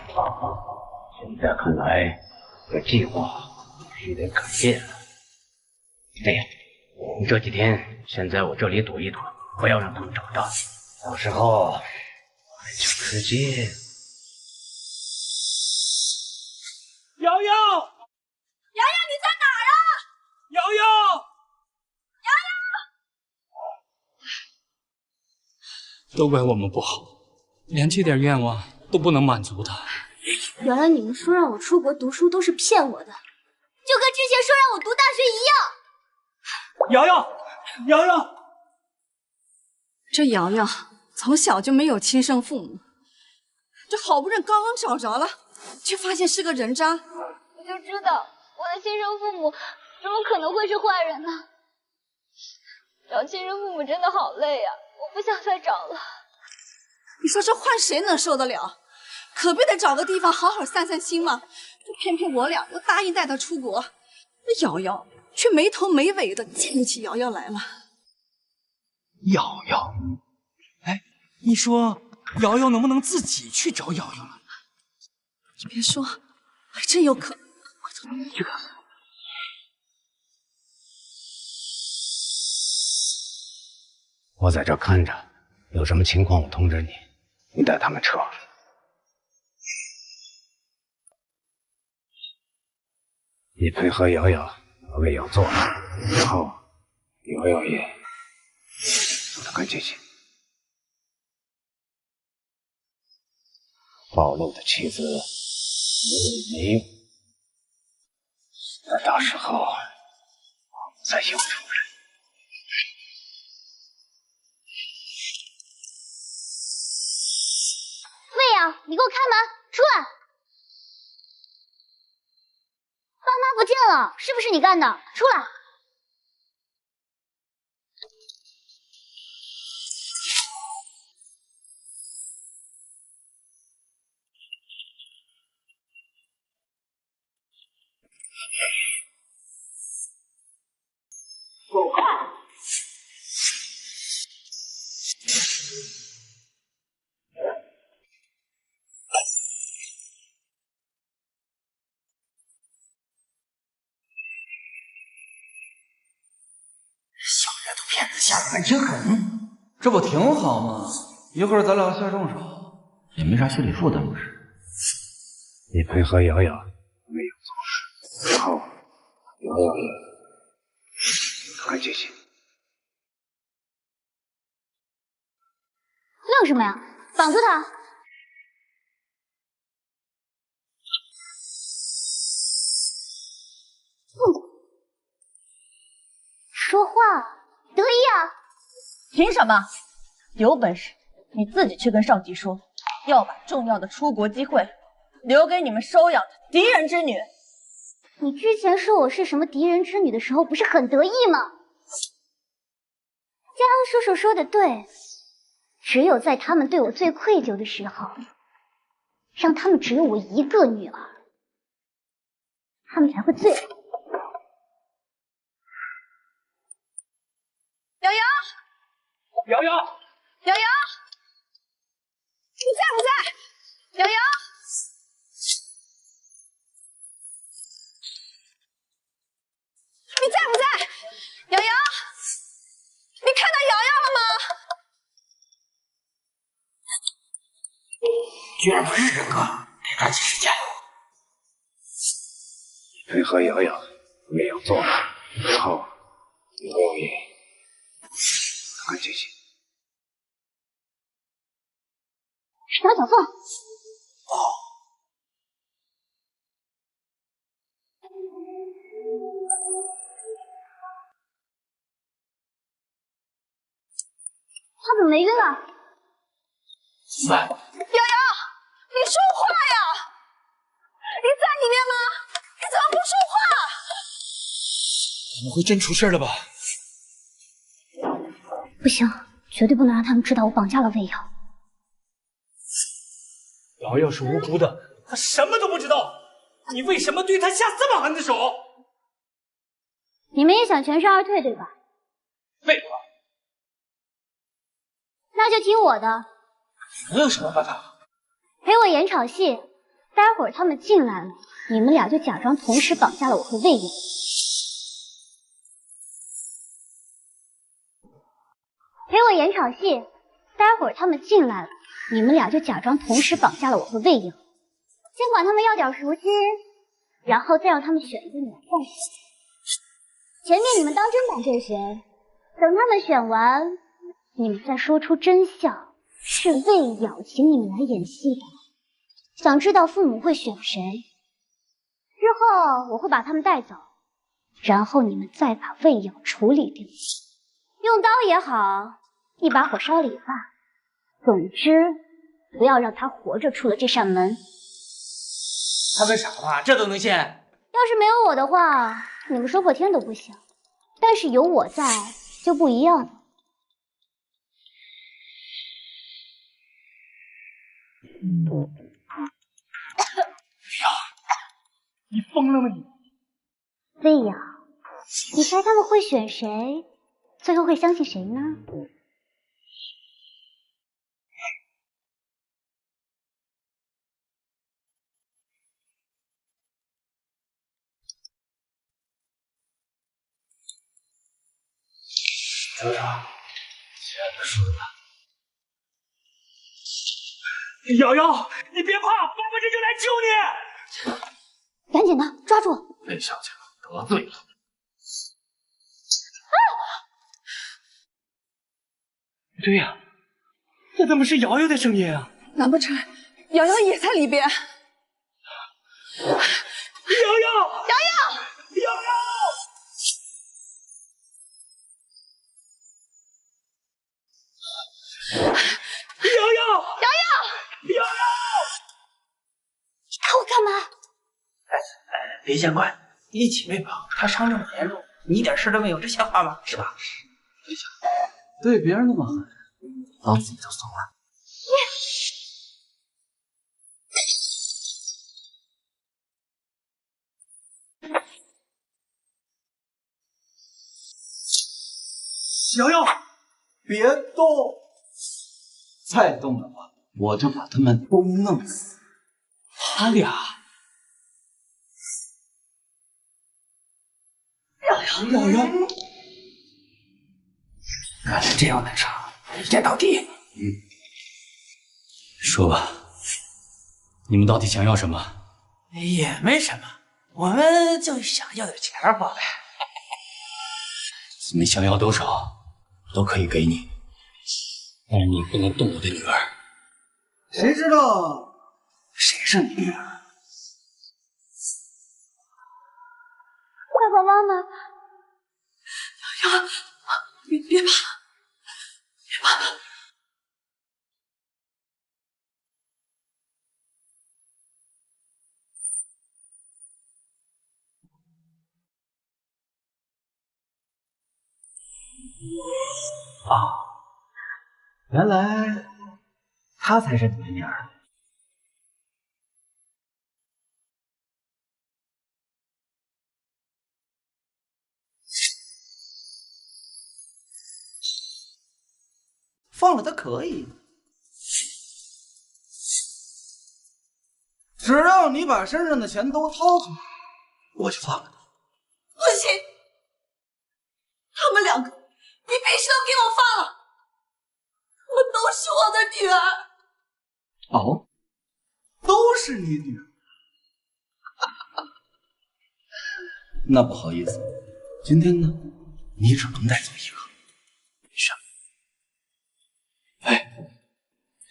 现在看来这计划必须得改变了。这样，你这几天先在我这里躲一躲，不要让他们找到，到时候我们就直接。瑶瑶，瑶瑶，你在哪儿啊？瑶瑶，都怪我们不好，连这点愿望都不能满足他。原来你们说让我出国读书都是骗我的，就跟之前说让我读大学一样。瑶瑶，瑶瑶，这瑶瑶从小就没有亲生父母，这好不容易刚刚找着了，却发现是个人渣。我就知道我的亲生父母怎么可能会是坏人呢？找亲生父母真的好累呀，我不想再找了。你说这换谁能受得了？可不得找个地方好好散散心吗？这偏偏我俩又答应带他出国，那瑶瑶却没头没尾的牵起瑶瑶来了。瑶瑶，哎，你说瑶瑶能不能自己去找瑶瑶了？你别说，还真有可能。去看看。我在这看着，有什么情况我通知你，你带他们撤。你配合瑶瑶把魏瑶做了，然后瑶瑶也让他赶紧去。暴露的妻子没用，在大时候再有仇人。魏瑶，你给我开门，出来！爸妈不见了，是不是你干的？出来！走开！小丫头片子下得还真狠，这不挺好吗？一会儿咱俩下重手，也没啥心理负担，不是？你配合瑶瑶没有做事，然后瑶瑶也赶紧去。愣什么呀？绑住他！说话得意啊！凭什么？有本事你自己去跟上级说，要把重要的出国机会留给你们收养的敌人之女。你之前说我是什么敌人之女的时候，不是很得意吗？江叔叔说的对，只有在他们对我最愧疚的时候，让他们只有我一个女儿，他们才会最好。瑶瑶，瑶瑶，瑶瑶，你在不在？瑶瑶，你在不在？瑶瑶，你看到瑶瑶了吗？居然不是人哥，得抓紧时间。你配合瑶瑶没有做，然后瑶瑶也赶紧去。找小凤。他怎么没晕啊？喂，瑶瑶，你说话呀！你在里面吗？你怎么不说话？怎么会真出事了吧？不行，绝对不能让他们知道我绑架了魏瑶。瑶瑶是无辜的，她什么都不知道，你为什么对她下这么狠的手？你们也想全身而退对吧？废话，那就听我的。能有什么办法？陪我演场戏，待会儿他们进来了，你们俩就假装同时绑架了我和魏瑶。陪我演场戏，待会儿他们进来了，你们俩就假装同时绑架了我和魏瑶。先管他们要点赎金，然后再让他们选一个女人放下。前面你们当真把这谁，等他们选完，你们再说出真相，是魏瑶请你们来演戏的。想知道父母会选谁？之后我会把他们带走，然后你们再把魏瑶处理掉，用刀也好，一把火烧了也罢，总之不要让他活着出了这扇门。他们傻吧？这都能信？要是没有我的话，你们说破天都不行。但是有我在，就不一样了。你疯了吗你？魏瑶，你猜他们会选谁？最后会相信谁呢？瞅瞅，现在说的吧。瑶瑶，你别怕，爸爸这就来救你。赶紧的，抓住！魏小姐得罪了。不对呀，这怎么是瑶瑶的声音啊？难不成瑶瑶也在里边？瑶瑶，瑶瑶，瑶瑶！瑶瑶，瑶瑶，瑶瑶！你打我干嘛？别见怪，一起被绑，他伤这么严重，你一点事都没有，这像话吗？是吧？对别人那么狠，老子也就怂了。瑶瑶，别动！再动的话，我就把他们都弄死。他俩，瑶瑶，看来这样的场一剑到底。说吧，你们到底想要什么？也没什么，我们就想要点钱花呗。你们想要多少，都可以给你，但是你不能动我的女儿。谁知道谁是你女儿？爸爸妈妈，瑶瑶，别怕，别怕。啊，原来她才是你的女儿。放了她可以，只要你把身上的钱都掏出来，我就放了她。不行，他们两个，你必须要给我放了，他们都是我的女儿。哦，都是你女儿。那不好意思，今天呢，你只能带走一个。是。哎，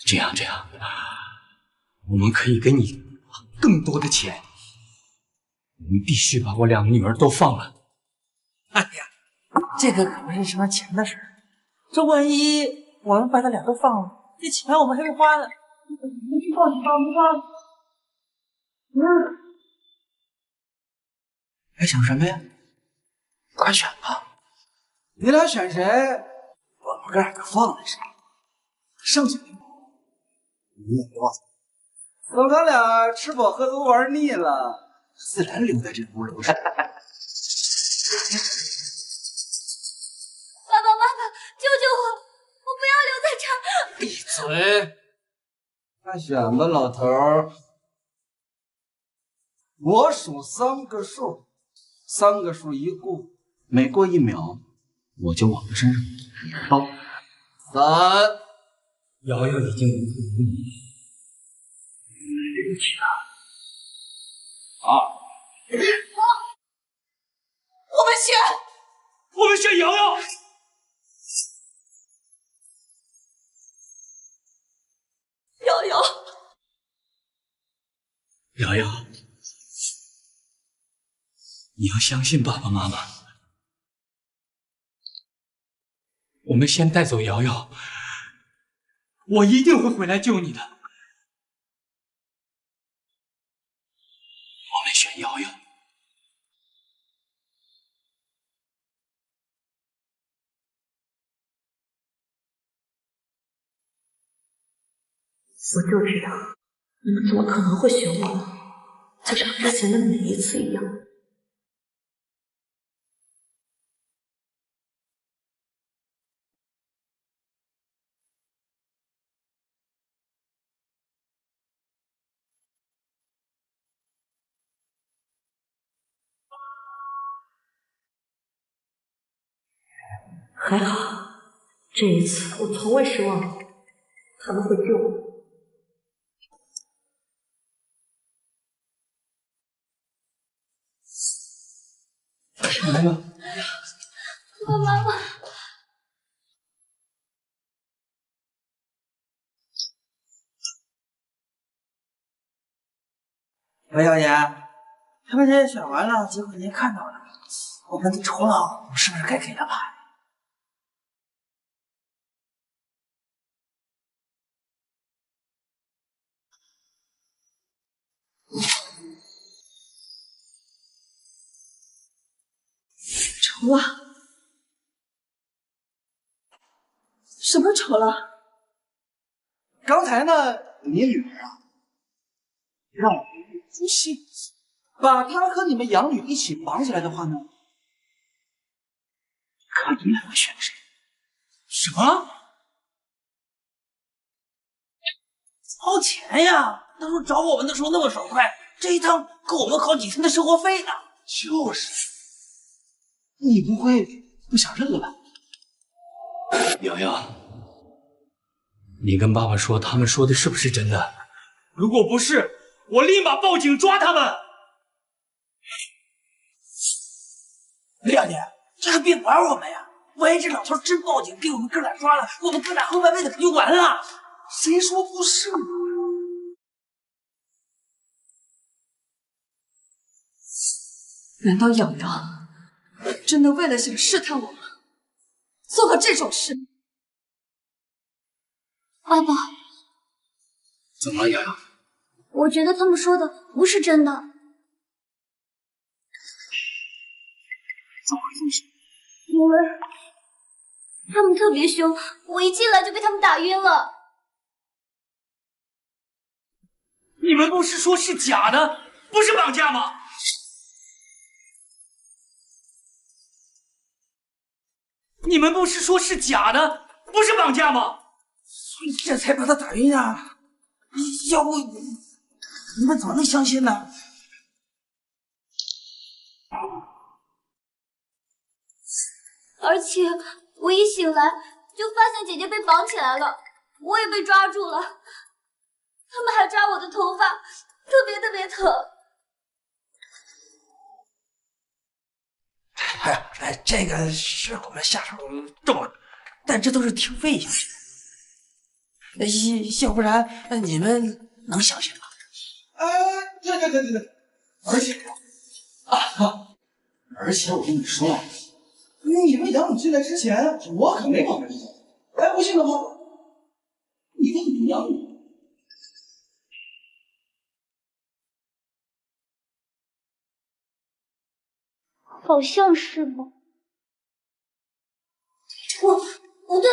这样，我们可以给你更多的钱。你必须把我两个女儿都放了。哎呀，这个可不是什么钱的事儿。这万一我们把他俩都放了，这钱我们还没花呢。你放。还想什么呀？快选吧！你俩选谁，我们哥俩就放了谁。剩下的你也别忘了。等他俩吃饱喝足玩腻了，自然留在这屋楼上。爸爸妈妈，救救我！我不要留在这儿！闭嘴！快选吧，老头儿。我数3个数，3个数一过，每过1秒，我就往他身上刀。3，瑶瑶已经无负于你，对不起他。2，我们选瑶瑶。瑶瑶，瑶瑶，你要相信爸爸妈妈。我们先带走瑶瑶，我一定会回来救你的。我们选瑶瑶。我就知道，你们怎么可能会选我呢？就像之前的每一次一样。还好，这一次我从未失望过，他们会救我。来了，爸爸妈妈，韦小姐，他们这选完了，结果您看到了，我们的酬劳，我是不是该给他吧？酬了？什么酬了？刚才呢，你女儿啊，让我们一出戏，把她和你们养女一起绑起来的话呢，看你们两个选谁？什么？掏钱呀！当初找我们的时候那么爽快，这一趟够我们好几天的生活费呢。就是，你不会不想认了吧？瑶瑶，你跟爸爸说，他们说的是不是真的？如果不是，我立马报警抓他们。李小姐，这可别玩我们呀！万一这老头真报警给我们哥俩抓了，我们哥俩后半辈子可就完了。谁说不是呢？难道瑶瑶真的为了想试探我们，做了这种事？爸爸，怎么了，瑶瑶？我觉得他们说的不是真的。怎么回事？因为他们特别凶，我一进来就被他们打晕了。你们不是说是假的，不是绑架吗？你们不是说是假的，不是绑架吗？所以这才把他打晕啊！要不你们怎么能相信呢？而且我一醒来就发现姐姐被绑起来了，我也被抓住了，他们还抓我的头发，特别疼。哎呀，这个是我们下手重了，但这都是挺危险的。要不然你们能相信吗？对，而且我跟你说，你们养女进来之前，我可没绑着你。哎，不信的话，你问你养女。好像是吧？不对，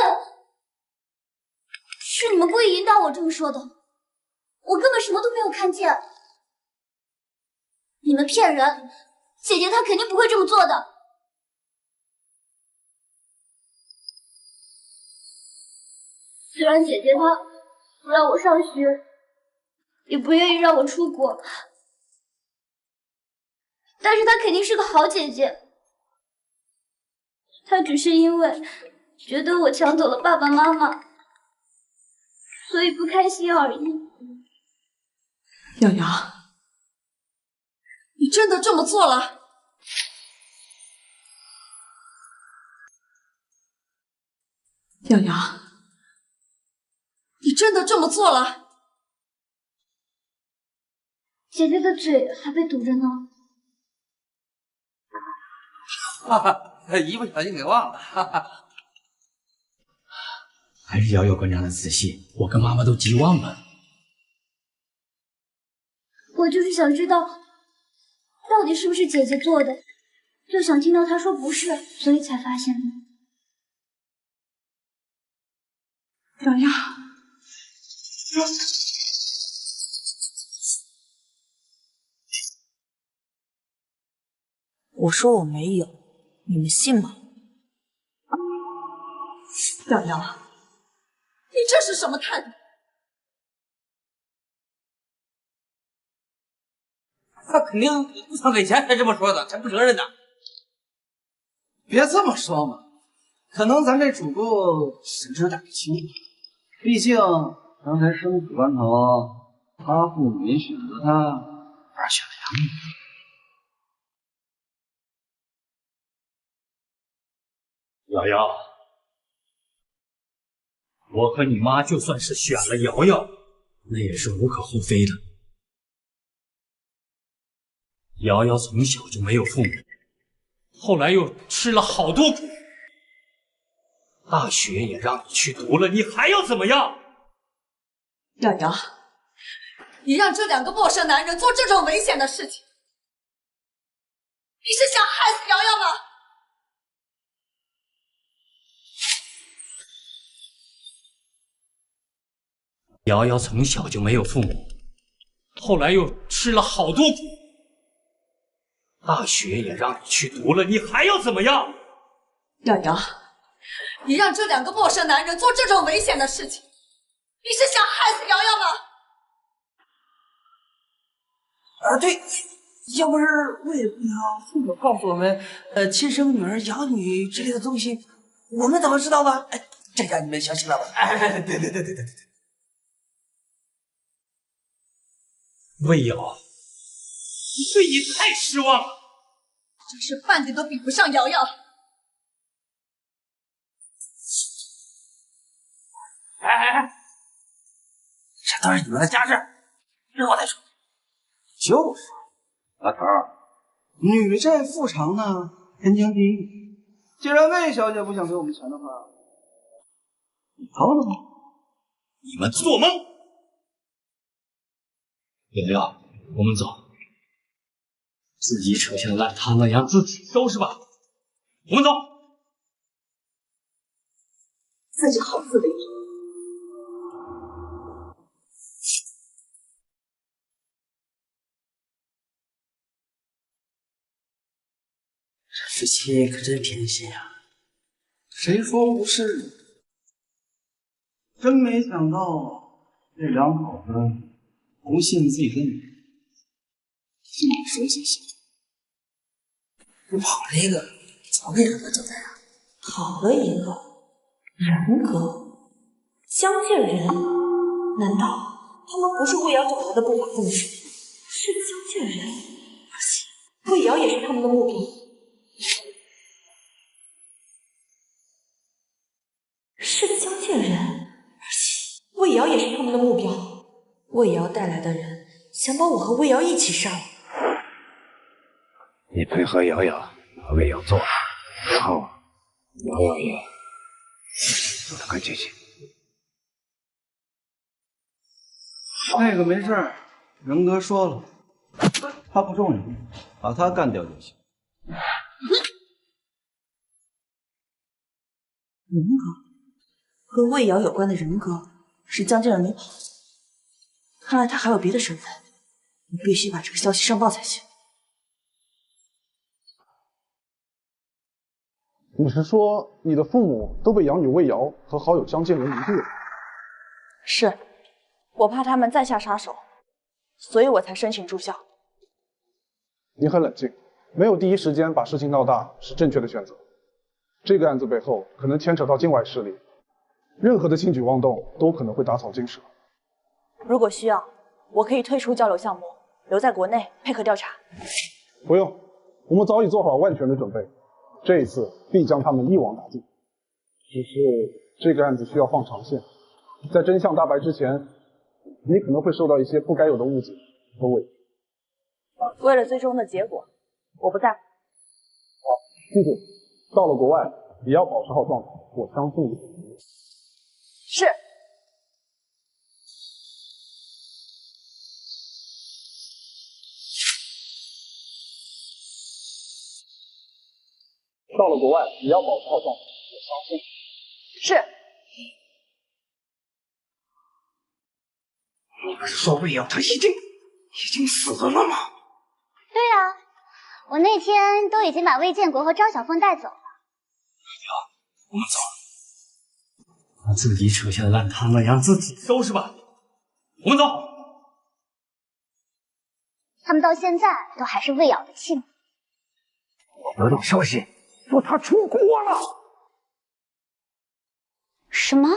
是你们故意引导我这么说的，我根本什么都没有看见。你们骗人，姐姐她肯定不会这么做的。虽然姐姐她不让我上学，也不愿意让我出国，但是她肯定是个好姐姐。她只是因为觉得我抢走了爸爸妈妈，所以不开心而已。瑶瑶，你真的这么做了？瑶瑶，你真的这么做了？姐姐的嘴还被堵着呢。哈哈，一不小心给忘了。哈哈，还是瑶瑶观察的仔细，我跟妈妈都急忘了。我就是想知道，到底是不是姐姐做的，就想听到她说不是，所以才发现的。瑶瑶，我说我没有，你们信吗？瑶瑶，你这是什么态度？他肯定不想给钱才这么说的，才不承认呢。别这么说嘛，可能咱这主顾神志胆轻，毕竟刚才生死关头，他父母没选择他，而选了杨幂。瑶瑶，我和你妈就算是选了瑶瑶，那也是无可厚非的。瑶瑶从小就没有父母，后来又吃了好多苦，大学也让你去读了，你还要怎么样？瑶瑶，你让这2个陌生男人做这种危险的事情，你是想害死瑶瑶吗？瑶瑶从小就没有父母，后来又吃了好多苦，大学也让你去读了，你还要怎么样？瑶瑶，你让这2个陌生男人做这种危险的事情，你是想害死瑶瑶吗？对，要不是为了不让父母告诉我们，亲生女儿养女之类的东西，我们怎么知道呢？哎，这下你们相信了吧？哎，对。魏瑶，我对你太失望了，真是半点都比不上瑶瑶。哎，这都是你们的家事，日后再说。就是，老头儿，女债父偿呢，天经地义。既然魏小姐不想给我们钱的话，你掏了吧。你们做梦！瑶瑶，我们走，自己扯下的烂摊子让自己收拾吧。我们走。自己好自为之。这夫妻可真偏心啊！谁说不是？真没想到这两口子不信自己的女儿，信你说信信。这跑了一个，早给人格交代啊！跑了一个人格，江介人？难道他们不是魏瑶找来的不法分子？是江介人，而且魏瑶也是他们的目标。是江介人，而且魏瑶也是他们的目标。魏瑶带来的人想把我和魏瑶一起杀了。你配合瑶瑶把魏瑶做了，然后瑶瑶也做得更尽兴。那个没事儿，仁哥说了，他不重要，把他干掉就行。人格和魏瑶有关的人格是江介人没跑，看来他还有别的身份，你必须把这个消息上报才行。你是说你的父母都被养女魏瑶和好友江介人迷住了？是，我怕他们再下杀手，所以我才申请住校。你很冷静，没有第一时间把事情闹大是正确的选择。这个案子背后可能牵扯到境外势力，任何的轻举妄动都可能会打草惊蛇。如果需要，我可以退出交流项目，留在国内配合调查。不用，我们早已做好万全的准备，这一次必将他们一网打尽。只是这个案子需要放长线，在真相大白之前，你可能会受到一些不该有的误解和委屈。为了最终的结果，我不在乎。记住，到了国外也要保持好状态，我相信你。是。到了国外也要保持好状态，我相信。是。你不是说魏瑶他已经死了吗？对啊，我那天都已经把魏建国和张小凤带走了。我们走。把自己扯下的烂摊子让自己收拾吧。我们走。他们到现在都还是魏瑶的亲。我得到消息说他出国了。什么？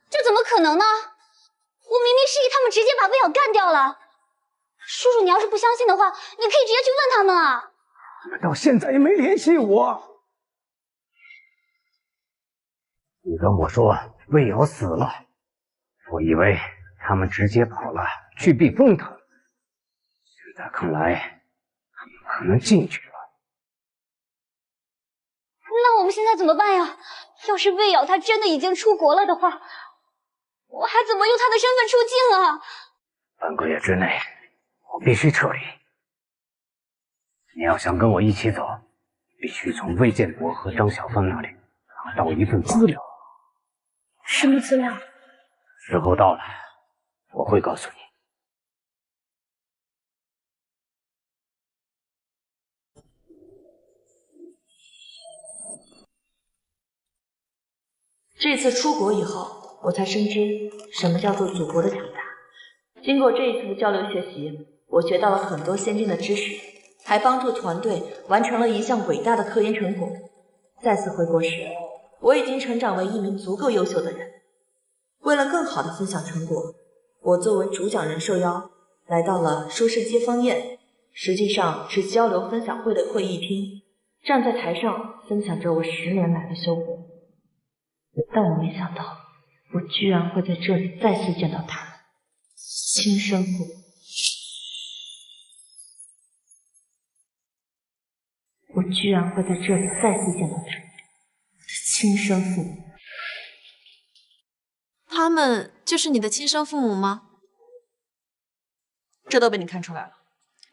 这怎么可能呢？我明明示意他们直接把魏瑶干掉了。叔叔，你要是不相信的话，你可以直接去问他们啊。他们到现在也没联系我。你跟我说魏瑶死了，我以为他们直接跑了去避风塘。现在看来，他们可能进去了。那我们现在怎么办呀？要是魏瑶她真的已经出国了的话，我还怎么用她的身份出境啊？半个月之内，我必须撤离。你要想跟我一起走，必须从魏建国和张小芬那里拿到一份资料。什么资料？时候到了，我会告诉你。这次出国以后，我才深知什么叫做祖国的强大。经过这一次的交流学习，我学到了很多先进的知识，还帮助团队完成了一项伟大的科研成果。再次回国时，我已经成长为一名足够优秀的人。为了更好的分享成果，我作为主讲人受邀来到了说是接风宴，实际上是交流分享会的会议厅，站在台上分享着我10年来的收获。但我没想到，我居然会在这里再次见到他们，亲生父母。我居然会在这里再次见到他们，我的亲生父母。他们就是你的亲生父母吗？这都被你看出来了。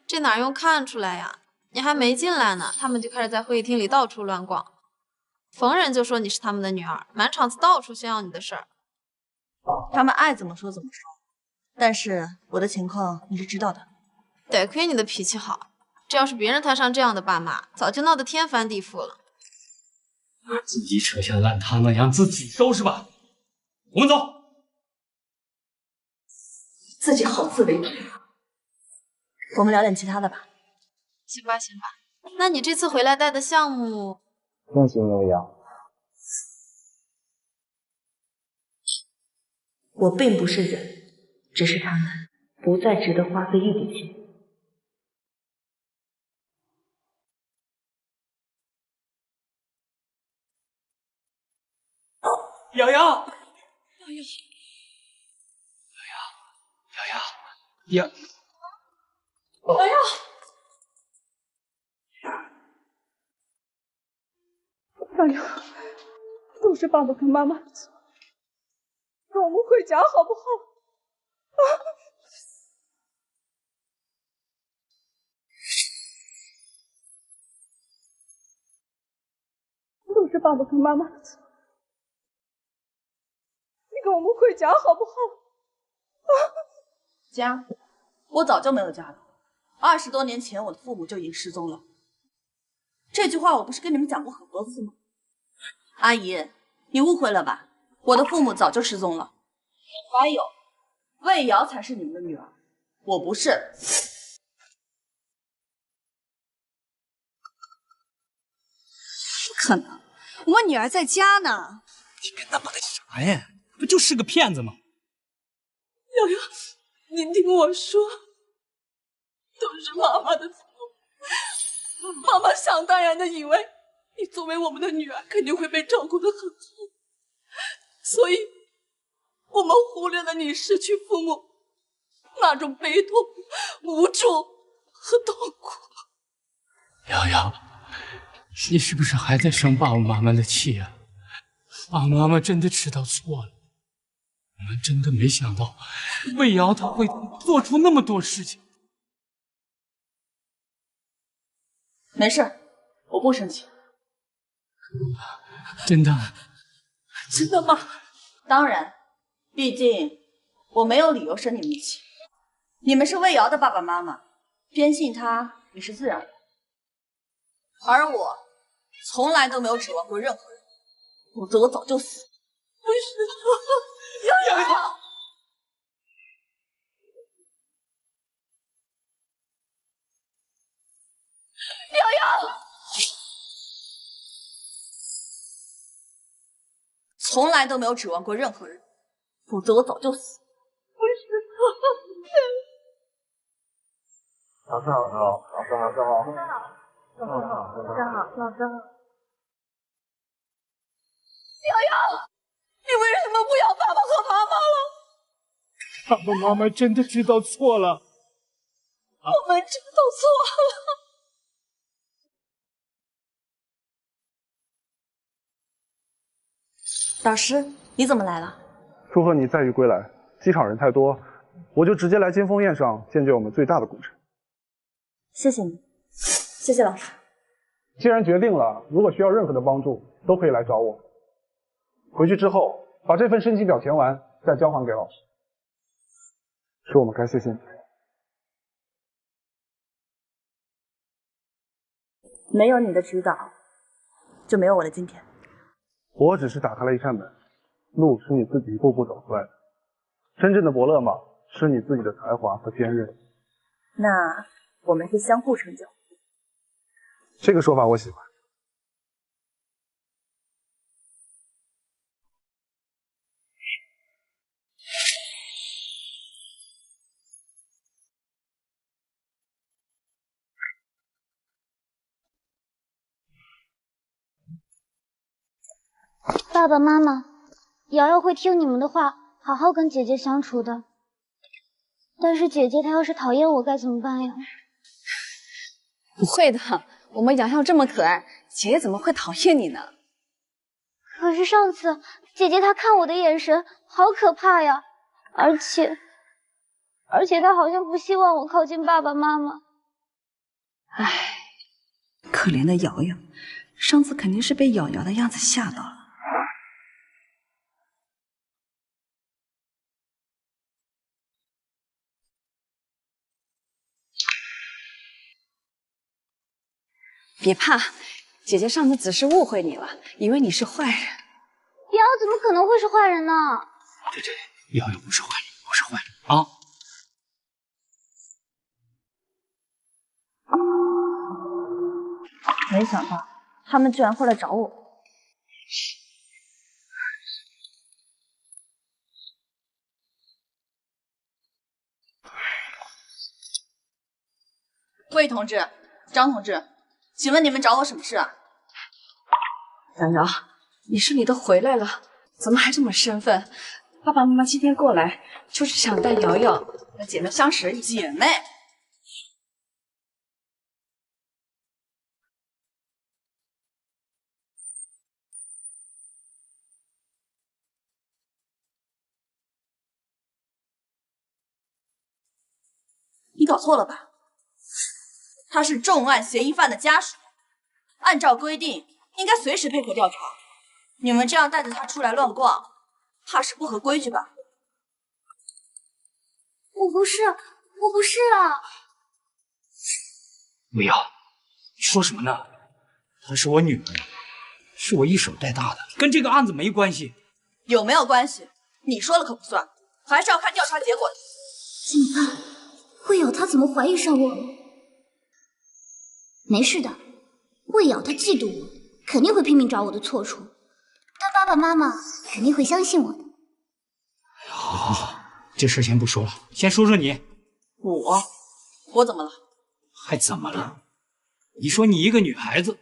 这哪用看出来呀？你还没进来呢，他们就开始在会议厅里到处乱逛，逢人就说你是他们的女儿，满场子到处炫耀你的事儿。他们爱怎么说怎么说，但是我的情况你是知道的。得亏你的脾气好，这要是别人摊上这样的爸妈，早就闹得天翻地覆了。把自己扯下的烂摊子让自己收拾吧。我们走。自己好自为之。我们聊点其他的吧。行吧，行吧。那你这次回来带的项目？恭喜魏瑶。我并不是人，只是他们不再值得花费一笔钱。瑶瑶，呀，瑶瑶，瑶瑶，都是爸爸跟妈妈的错，让我们回家好不好？都是爸爸跟妈妈的错，你跟我们回家好不好？家，我早就没有家了。20多年前，我的父母就已经失踪了。这句话我不是跟你们讲过很多次吗？阿姨，你误会了吧？我的父母早就失踪了。还有，魏瑶才是你们的女儿，我不是。不可能，我女儿在家呢。你跟他妈的啥呀？不就是个骗子吗？瑶瑶，你听我说，都是妈妈的错。妈妈想当然的以为你作为我们的女儿，肯定会被照顾得很好，所以我们忽略了你失去父母那种悲痛、无助和痛苦。瑶瑶，你是不是还在生爸爸妈妈的气啊？爸爸妈妈真的知道错了，我们真的没想到魏瑶他会做出那么多事情。没事，我不生气。真的？真的吗？当然，毕竟我没有理由生你们的气。你们是魏瑶的爸爸妈妈，偏信他也是自然的。而我从来都没有指望过任何人，否则我早就死。不是，瑶瑶，瑶瑶，从来都没有指望过任何人，否则我早就死。不是，老师好，老师好，老师好，老师好，老师好。瑶瑶，你为什么不要爸爸和妈妈了？爸爸妈妈真的知道错了。我们知道错了。导师，你怎么来了？祝贺你载誉归来。机场人太多，我就直接来金峰宴上见证我们最大的功臣。谢谢你，谢谢老师。既然决定了，如果需要任何的帮助，都可以来找我。回去之后，把这份申请表填完，再交还给老师。是我们该谢谢你。没有你的指导，就没有我的今天。我只是打开了一扇门，路是你自己一步步走出来的。真正的伯乐嘛，是你自己的才华和坚韧。那我们是相互成就。这个说法我喜欢。爸爸妈妈，瑶瑶会听你们的话，好好跟姐姐相处的。但是姐姐她要是讨厌我该怎么办呀？不会的，我们瑶瑶这么可爱，姐姐怎么会讨厌你呢？可是上次姐姐她看我的眼神好可怕呀，而且她好像不希望我靠近爸爸妈妈。唉，可怜的瑶瑶，上次肯定是被瑶瑶的样子吓到了。别怕，姐姐上次只是误会你了，以为你是坏人。瑶瑶怎么可能会是坏人呢？对，瑶瑶不是坏人，不是坏人啊！没想到他们居然会来找我。魏同志，张同志，请问你们找我什么事啊？瑶瑶，你顺利都回来了，怎么还这么生分？爸爸妈妈今天过来，就是想带瑶瑶和姐妹相识一下。姐妹？你搞错了吧？他是重案嫌疑犯的家属，按照规定应该随时配合调查。你们这样带着他出来乱逛，怕是不合规矩吧？我不是啊！魏瑶，你说什么呢？她是我女儿，是我一手带大的，跟这个案子没关系。有没有关系？你说了可不算，还是要看调查结果的。怎么办？魏瑶她怎么怀疑上我了？没事的，魏瑶她嫉妒我，肯定会拼命找我的错处，但爸爸妈妈肯定会相信我的。好，这事先不说了，先说说你。我怎么了？还怎么了？你说你一个女孩子，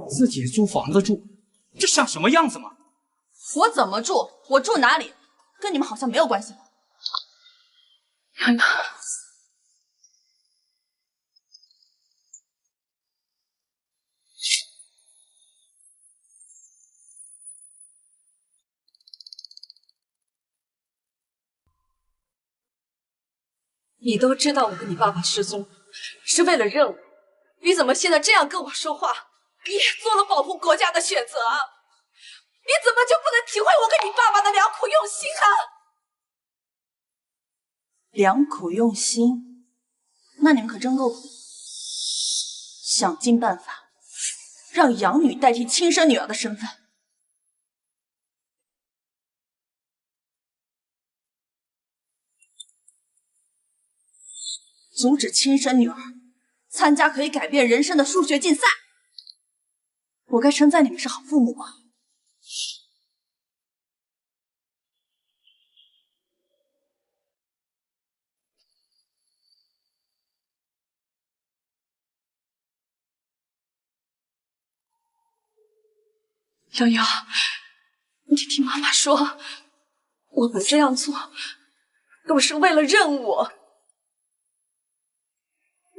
自己租房子住，这像什么样子吗？我怎么住，我住哪里，跟你们好像没有关系吧？瑶瑶，你都知道我跟你爸爸失踪是为了任务，你怎么现在这样跟我说话？你也做了保护国家的选择啊！你怎么就不能体会我跟你爸爸的良苦用心啊？良苦用心，那你们可真够苦，想尽办法让养女代替亲生女儿的身份。阻止亲生女儿参加可以改变人生的数学竞赛，我该称赞你们是好父母吗？瑶瑶，你听妈妈说，我们这样做都是为了任务。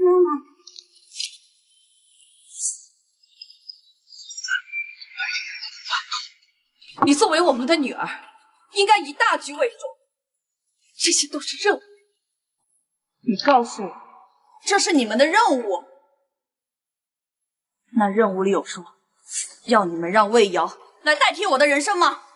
妈妈，你作为我们的女儿，应该以大局为重，这些都是任务。你告诉我，这是你们的任务？那任务里有说要你们让魏瑶来代替我的人生吗？